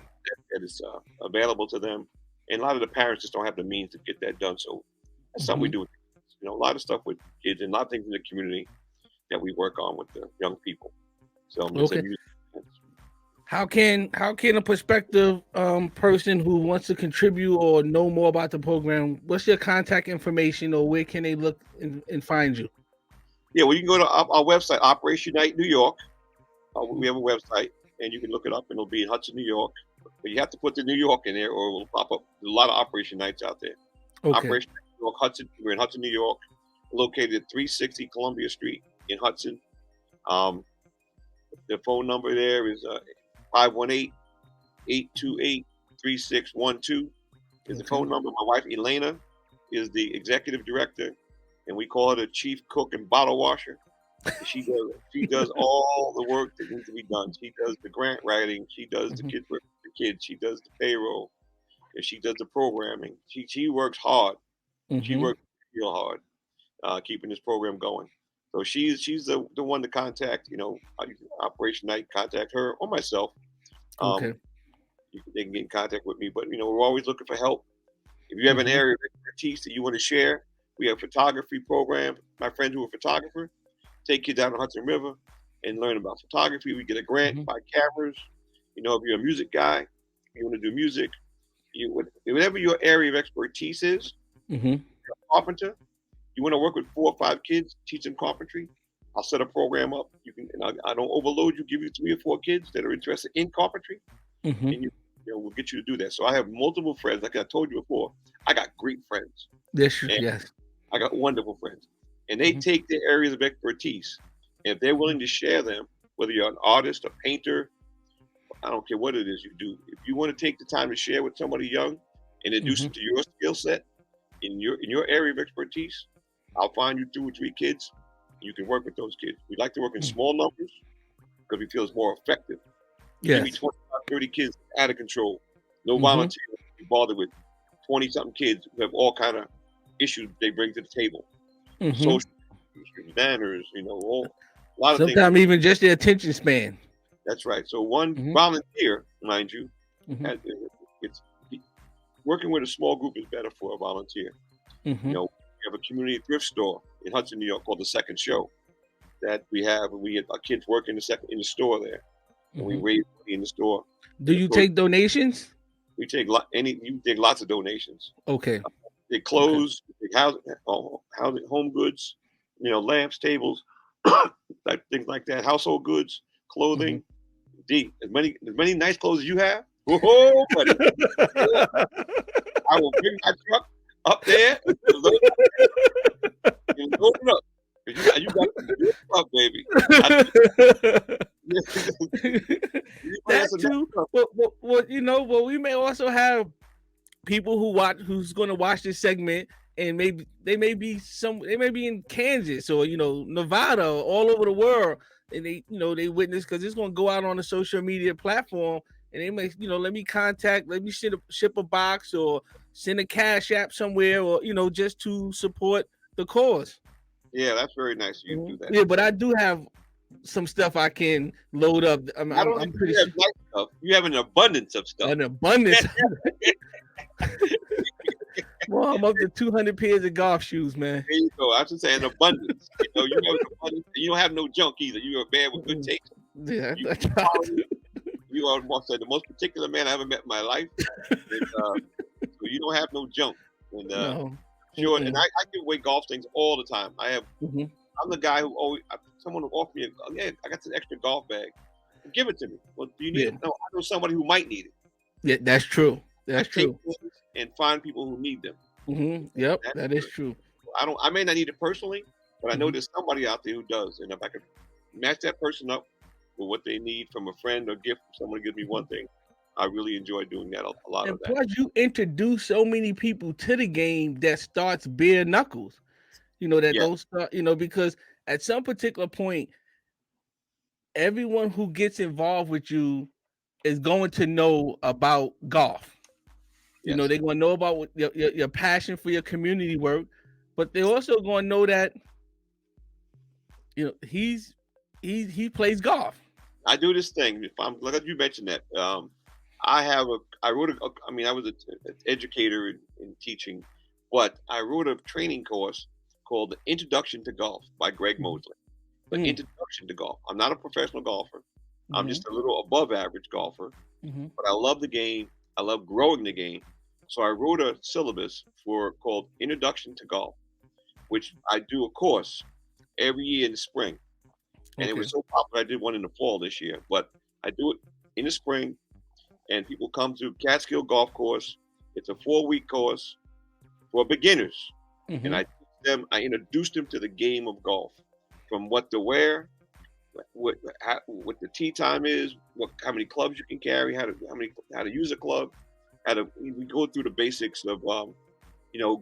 that it's available to them. And a lot of the parents just don't have the means to get that done. So that's something we Mm-hmm. do. A lot of stuff with kids and a lot of things in the community that we work on with the young people. So Okay. How can a prospective person who wants to contribute or know more about the program, what's your contact information or where can they look and find you? Yeah, well, you can go to our website, Operation Night New York. We have a website, and you can look it up, and it'll be in Hudson, New York. But you have to put the New York in there, or it will pop up. There's a lot of Operation Nights out there. Okay. Operation Night New York, Hudson. We're in Hudson, New York, located at 360 Columbia Street in Hudson. The phone number there is 518-828-3612 is the phone number. My wife, Elena, is the executive director, and we call her the chief cook and bottle washer. She does all the work that needs to be done. She does the grant writing. She does the kids. She does the payroll. And she does the programming. She works hard. Mm-hmm. She works real hard, keeping this program going. So she's the one to contact. Operation Night. Contact her or myself. Okay. They can get in contact with me. But we're always looking for help. If you have an area of expertise that you want to share, we have photography program. My friends who are photographer take you down the Hudson River and learn about photography. We get a grant, buy cameras. If you're a music guy, you want to do music, whatever your area of expertise is, you're a carpenter, you want to work with 4 or 5 kids, teach them carpentry, I'll set a program up. You can, and I don't overload you, give you 3 or 4 kids that are interested in carpentry, and we'll get you to do that. So I have multiple friends. Like I told you before, I got great friends. Yes. I got wonderful friends. And they take their areas of expertise. And if they're willing to share them, whether you're an artist, a painter, I don't care what it is you do. If you want to take the time to share with somebody young and introduce them to your skill set in your area of expertise, I'll find you 2 or 3 kids. You can work with those kids. We like to work in small numbers because we feel it's more effective. Give me 25, 30 kids out of control. No volunteers. We bother with 20-something kids who have all kind of issues they bring to the table. Social issues, manners, a lot of things. Sometimes even just the attention span. That's right. So one volunteer, mind you, it's working with a small group is better for a volunteer. We have a community thrift store in Hudson, New York called The Second Show that we have, and we get our kids working in the store there. and we raise money in the store. Do you take donations? We take you take lots of donations. Okay. Take clothes, take housing, home goods, lamps, tables, things like that, household goods, clothing. As many nice clothes as you have. Oh, buddy. I will bring my truck up there and load it up. You got the stuff, baby. That's true. Well, we may also have people who's going to watch this segment, and they may be in Kansas or Nevada, or all over the world, and they witness, because it's going to go out on a social media platform, and they may let me ship a box or send a cash app somewhere, or just to support the cause. Yeah, that's very nice of you to do that. Yeah, but I do have some stuff I can load up. I'm pretty sure. Nice stuff. You have an abundance of stuff. An abundance. Well, I'm up to 200 pairs of golf shoes, man. There you go. I should say an abundance. You have an abundance. You don't have no junk either. You're a man with good taste. Yeah, you are the most particular man I ever met in my life. And, so you don't have no junk. And no. Sure, and I give away golf things all the time. I'm the guy who always, someone will offer me, I got this extra golf bag. Give it to me. Well, do you need it? No, I know somebody who might need it. Yeah, that's true. That's true. And find people who need them. Yep, that is true. I may not need it personally, but I know there's somebody out there who does. And if I could match that person up with what they need from a friend or gift from someone to give me one thing, I really enjoy doing that a lot of that. Plus, you introduce so many people to the game that starts bare knuckles. Don't start. Because at some particular point, everyone who gets involved with you is going to know about golf. They're going to know about your passion for your community work, but they're also going to know that he plays golf. I do this thing. If I'm like you mentioned that. I was an educator in teaching, but I wrote a training course called The Introduction to Golf by Greg Mosley. The Introduction to Golf. I'm not a professional golfer. I'm just a little above average golfer, but I love the game. I love growing the game. So I wrote a syllabus called Introduction to Golf, which I do a course every year in the spring. And it was so popular, I did one in the fall this year, but I do it in the spring. And people come to Catskill Golf Course. It's a 4-week course for beginners. And I introduced them to the game of golf, from what to wear, what the tee time is, how many clubs you can carry, how to use a club, we go through the basics of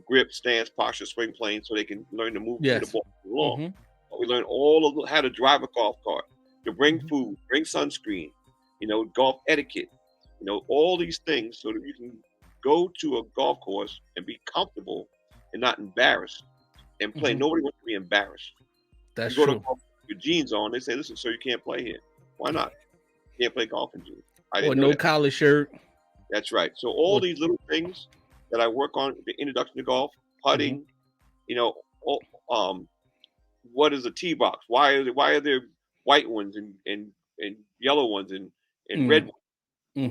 grip, stance, posture, swing plane, so they can learn to move the ball along. We learn all of how to drive a golf cart, to bring food, bring sunscreen, golf etiquette. All these things, so that you can go to a golf course and be comfortable and not embarrassed and play. Nobody wants to be embarrassed. That's you go true. To golf with your jeans on, they say, listen, sir, you can't play here. Why not? You can't play golf in jeans. Or no collar shirt. That's right. So all these little things that I work on, the introduction to golf, putting, what is a tee box? Why are there white ones and yellow ones and red ones?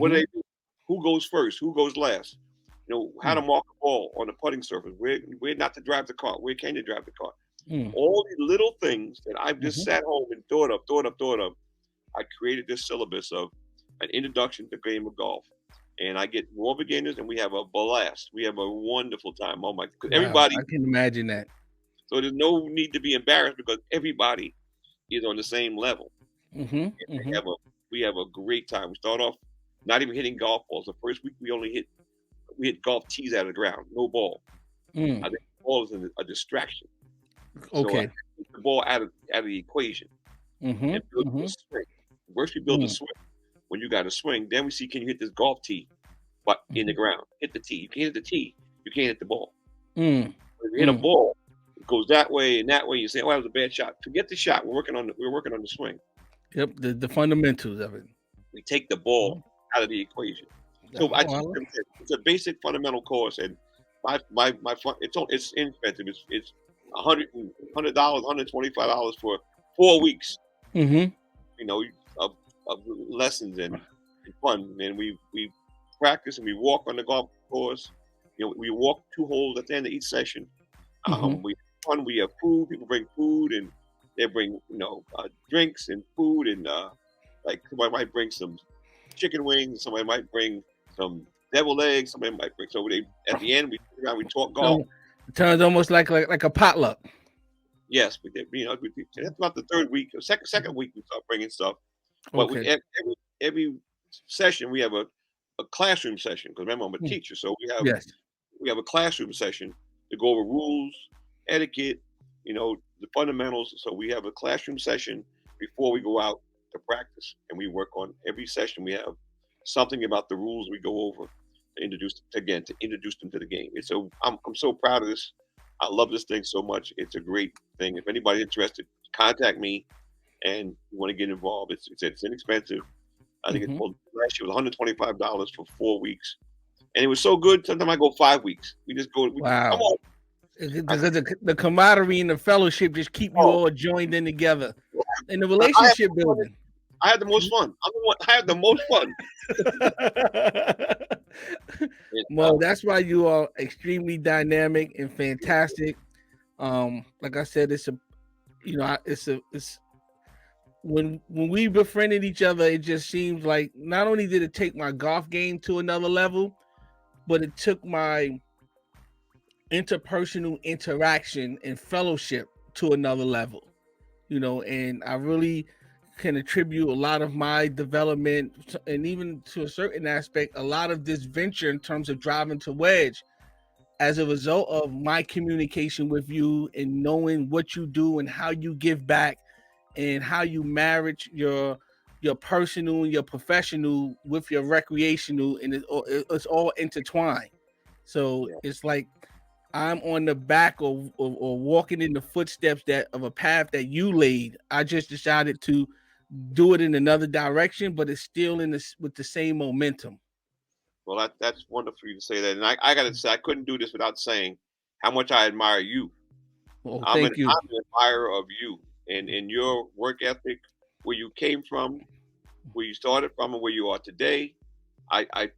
What do they do? Who goes first? Who goes last? How to mark a ball on the putting surface. Where not to drive the cart. Where can you drive the cart? All these little things that I've just sat home and thought of. I created this syllabus of an introduction to the game of golf. And I get more beginners, and we have a blast. We have a wonderful time. Oh my! Because everybody. I can imagine that. So there's no need to be embarrassed because everybody is on the same level. We have a great time. We start off not even hitting golf balls. The first week we hit golf tees out of the ground, no ball. I think the ball is a distraction. So I take the ball out of the equation and build a swing. First we build a swing. When you got a swing, then we see, can you hit this golf tee, but in the ground? Hit the tee. You can't hit the tee. You can't hit the ball. If you hit a ball, it goes that way and that way. You say, "Oh, that was a bad shot." Forget the shot. We're working on the swing. Yep, the fundamentals of it. We take the ball out of the equation. So it's a basic fundamental course, and my it's inexpensive. It's $100, $125 for 4 weeks. of lessons and fun. And we practice and we walk on the golf course. We walk 2 holes at the end of each session. We have fun. We have food. People bring food and they bring drinks and food and like somebody might bring some chicken wings. Somebody might bring some deviled eggs. Somebody might bring. So at the end we sit around, we talk golf. It turns almost like a potluck. Yes, we did. That's about the third week. Second week we start bringing stuff. But every session we have a classroom session, because remember I'm a teacher, so we have a classroom session to go over rules, etiquette, the fundamentals. So we have a classroom session before we go out to practice, and we work on every session. We have something about the rules we go over to introduce them to the game. And so I'm so proud of this. I love this thing so much. It's a great thing. If anybody's interested, contact me and you want to get involved. It's inexpensive. I think last year was $125 for 4 weeks. And it was so good. Sometimes I go 5 weeks. We just go. Wow. Come on. Because the camaraderie and the fellowship just keep you all joined in together. And the relationship building. I had the most fun. I had the most fun. Well, that's why you are extremely dynamic and fantastic. Like I said, it's when we befriended each other, it just seems like not only did it take my golf game to another level, but it took my interpersonal interaction and fellowship to another level. And I really can attribute a lot of my development and even to a certain aspect, a lot of this venture in terms of Driver2Wedge as a result of my communication with you and knowing what you do and how you give back and how you marriage your personal and your professional with your recreational, and it's all intertwined. So it's like I'm on the back or walking in the footsteps of a path that you laid. I just decided to do it in another direction, but it's still with the same momentum. Well, that's wonderful for you to say that. And I got to say, I couldn't do this without saying how much I admire you. Well, thank you. I'm an admirer of you and your work ethic, where you came from, where you started from, and where you are today. I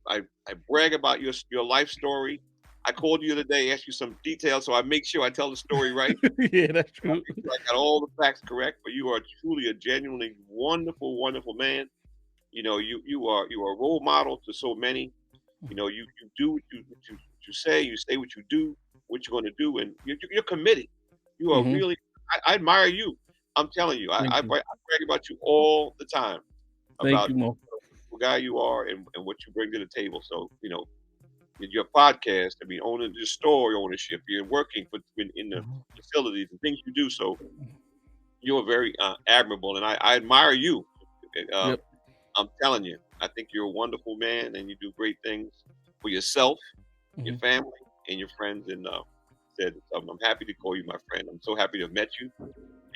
brag about your life story. I called you the other day, asked you some details, so I make sure I tell the story right. Yeah, that's true. I got all the facts correct, but you are truly a genuinely wonderful, wonderful man. You are a role model to so many. You do what you say, you say what you do, what you're going to do, and you're committed. You are really. I admire you. I'm telling you, I brag about you all the time. Thank you, Mo. The guy you are and what you bring to the table. So your podcast, owning the store ownership, you're working in the facilities and things you do. So you're very admirable, and I admire you. I'm telling you, I think you're a wonderful man, and you do great things for yourself, your family, and your friends. And I'm happy to call you my friend. I'm so happy to have met you.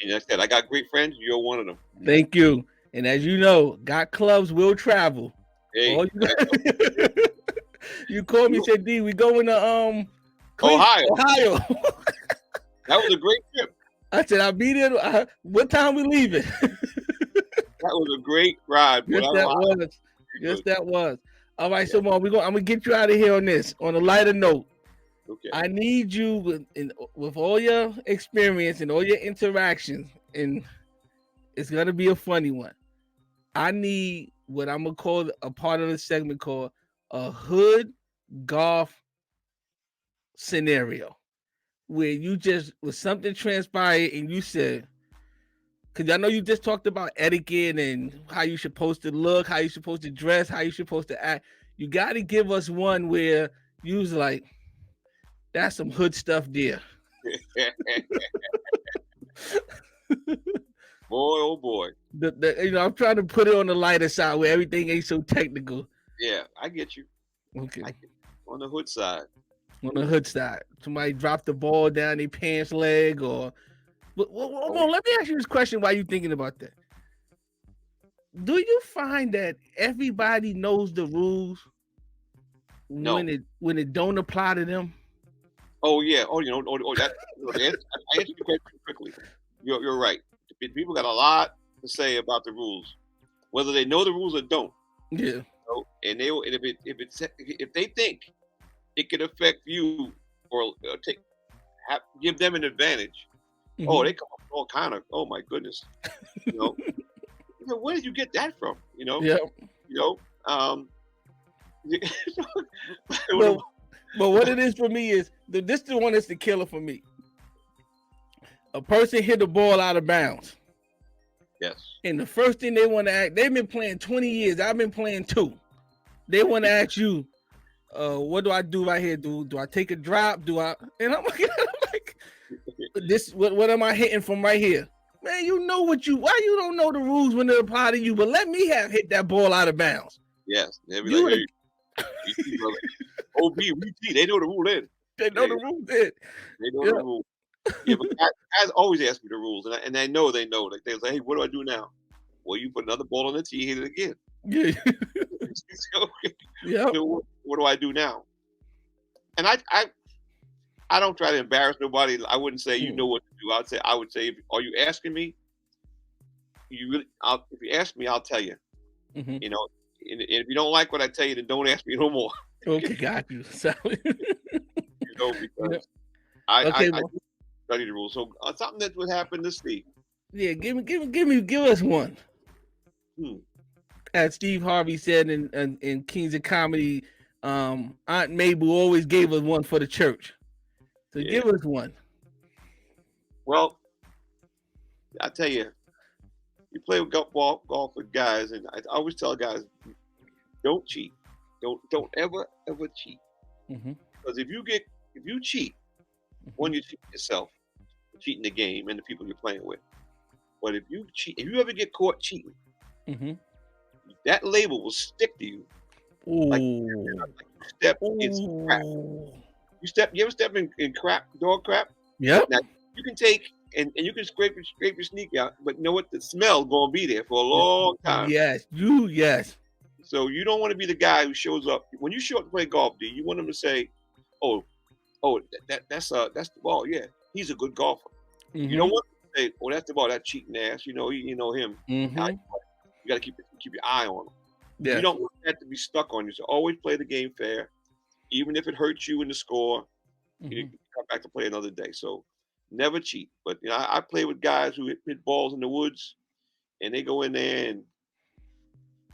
And I said, I got great friends. You're one of them. Thank you. And as you know, got clubs will travel. Hey, you called me and said, D, we going to Ohio. That was a great trip. I said, I'll be there. What time we leaving? That was a great ride. Yes, that was. All right, so Mom, I'm gonna get you out of here on this. On a lighter note, okay. I need you with all your experience and all your interactions, and it's gonna be a funny one. I need what I'm gonna call a part of the segment called a hood golf scenario, where you just was something transpired and you said, because I know you just talked about etiquette and how you're supposed to look, how you're supposed to dress, how you're supposed to act. You got to give us one where you was like, that's some hood stuff there. Boy, oh boy. I'm trying to put it on the lighter side where everything ain't so technical. Yeah, I get you. Okay. On the hood side. On the hood side. Somebody dropped the ball down their pants leg or... Well, let me ask you this question while you're thinking about that. Do you find that everybody knows the rules when it don't apply to them? Oh yeah. That. I answered the question quickly. You're right. People got a lot to say about the rules, whether they know the rules or don't. Yeah. And if they think it could affect you or give them an advantage, Mm-hmm. they come up with all kind of, oh my goodness, where did you get that from? Yeah. But what it is for me is this is the one that's the killer for me. A person hit the ball out of bounds. Yes. And the first thing they want to ask, they've been playing 20 years. I've been playing 2. They want to ask you, what do I do right here? Do I take a drop? And I'm like this, what am I hitting from right here? Man, you know why you don't know the rules when they apply to you, but let me hit that ball out of bounds. Yes. They'll be like, hey, OB, they know the rule in. They know the rule in. They know the rule. Yeah, but guys always ask me the rules, and I know they know. Like they say, hey, what do I do now? Well, you put another ball on the tee, hit it again. Yeah. So, what do I do now? And I don't try to embarrass nobody. I wouldn't say you know what to do. I would say, are you asking me? If you ask me, I'll tell you. Mm-hmm. And if you don't like what I tell you, then don't ask me no more. Okay, got you. So, because I study the rules. So something that would happen this week. Yeah, give us one. As Steve Harvey said in Kings of Comedy, Aunt Mabel always gave us one for the church. So give us one. Well, I tell you, you play with golf with guys, and I always tell guys, don't cheat. Don't ever cheat. Mm-hmm. Because if you cheat, one, you cheat yourself, you're cheating the game and the people you're playing with. But if you ever get caught cheating, that label will stick to you. Ooh. Like you step in crap. You ever step in crap, dog crap? Yep. Now you can take and you can scrape your sneak out, but you know what? The smell's gonna be there for a long time. Yes. So you don't want to be the guy who shows up when you show up to play golf. Do you want them to say, "Oh, that's the ball"? Yeah, he's a good golfer. Mm-hmm. You don't want to say, "Oh, that's the ball. That cheating ass." You know him. Mm-hmm. You got to keep your eye on him. Yes. You don't want that to be stuck on you. So always play the game fair, even if it hurts you in the score. You can come back to play another day. So never cheat. But I play with guys who hit balls in the woods, and they go in there and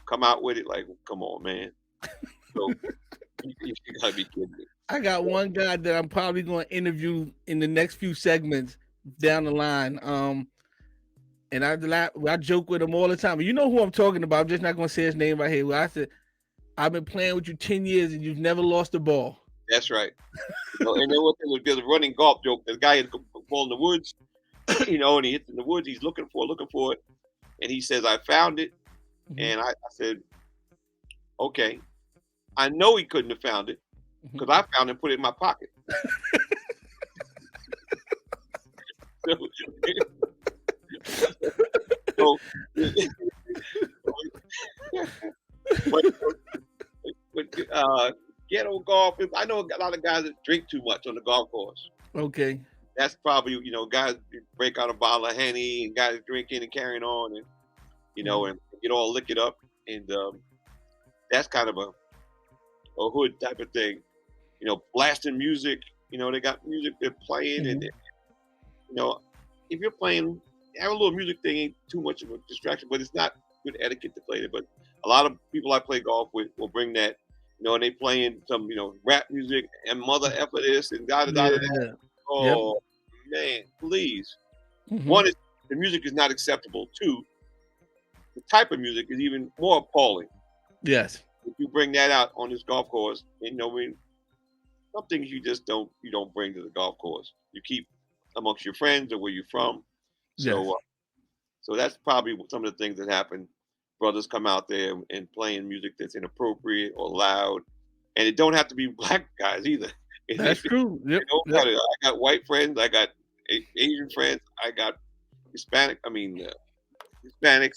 come out with it like, come on, man. So you gotta be kidding me. I got one guy that I'm probably going to interview in the next few segments down the line. And I joke with him all the time. You know who I'm talking about. I'm just not going to say his name right here. Where I said, I've been playing with you 10 years and you've never lost a ball. That's right. And then there's a running golf joke. The guy hits a ball in the woods, and he hits in the woods. He's looking for it. And he says, I found it. And I said, okay. I know he couldn't have found it because I found it and put it in my pocket. Ghetto golf. I know a lot of guys that drink too much on the golf course. Okay. That's probably, guys break out a bottle of Henny and guys drinking and carrying on and, and get all lick it up. And that's kind of a hood type of thing. Blasting music. They got music they're playing. And, if you're playing, have a little music thing ain't too much of a distraction, but it's not good etiquette to play it. But a lot of people I play golf with will bring that, and they playing some, rap music and mother effer this and da-da-da. Oh, man, please. One is the music is not acceptable. Two, the type of music is even more appalling. Yes. If you bring that out on this golf course, some things you just don't bring to the golf course. You keep amongst your friends or where you're from. So, yes. So that's probably some of the things that happen. Brothers come out there and playing music that's inappropriate or loud, and it don't have to be black guys either. That's true. Yep. I got white friends, I got Asian friends, I got Hispanics,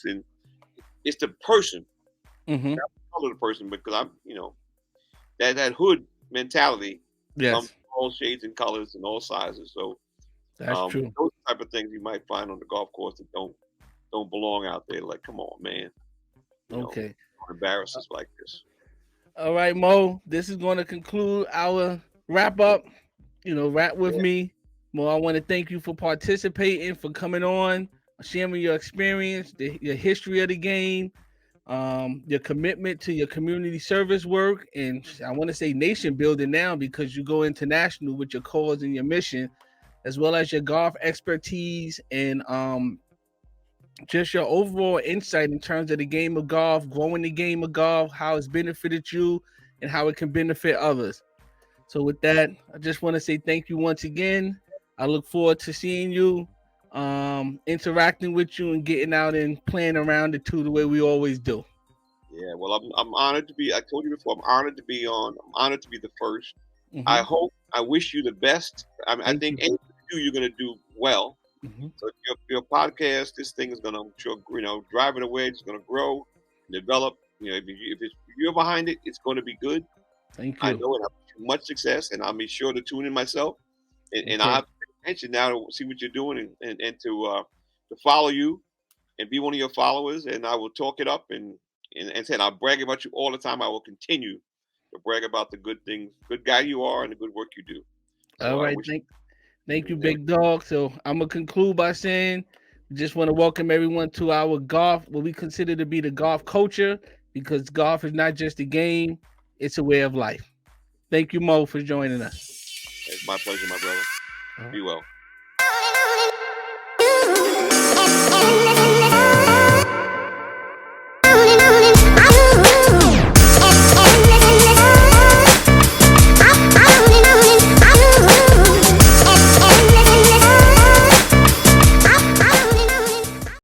and it's the person. Not the color of the person, because I'm, that hood mentality comes from all shades and colors and all sizes. So that's true. Those type of things you might find on the golf course that don't belong out there. Like, come on, man. Okay. Don't embarrass us like this. All right, Mo. This is going to conclude our wrap up. Rap with Yeah. me. Mo, I want to thank you for participating, for coming on, sharing your experience, your history of the game, your commitment to your community service work, and I want to say nation building now because you go international with your cause and your mission, as well as your golf expertise and just your overall insight in terms of the game of golf, growing the game of golf, how it's benefited you, and how it can benefit others. So with that, I just want to say thank you once again. I look forward to seeing you, interacting with you, and getting out and playing around it too, the way we always do. Yeah. Well, I'm honored to be. I told you before. I'm honored to be on. I'm honored to be the first. Mm-hmm. I wish you the best. I Thank think you. anything you do, you're going to do well. Mm-hmm. So your podcast, this thing is going to, Driving the Wedge is going to grow, develop. If you're behind it, it's going to be good. Thank I you. know it. I wish you much success, and I'll be sure to tune in myself. And I Okay. have to pay attention now to see what you're doing and to follow you and be one of your followers. And I will talk it up and say I'll brag about you all the time. I will continue to brag about the good things, good guy you are, and the good work you do. So All I right. wish. Thank you, Yeah, big dog. So I'm gonna conclude by saying, just want to welcome everyone to our golf, what we consider to be the golf culture, because golf is not just a game; it's a way of life. Thank you, Mo, for joining us. it's my pleasure, my brother. All Be right. well.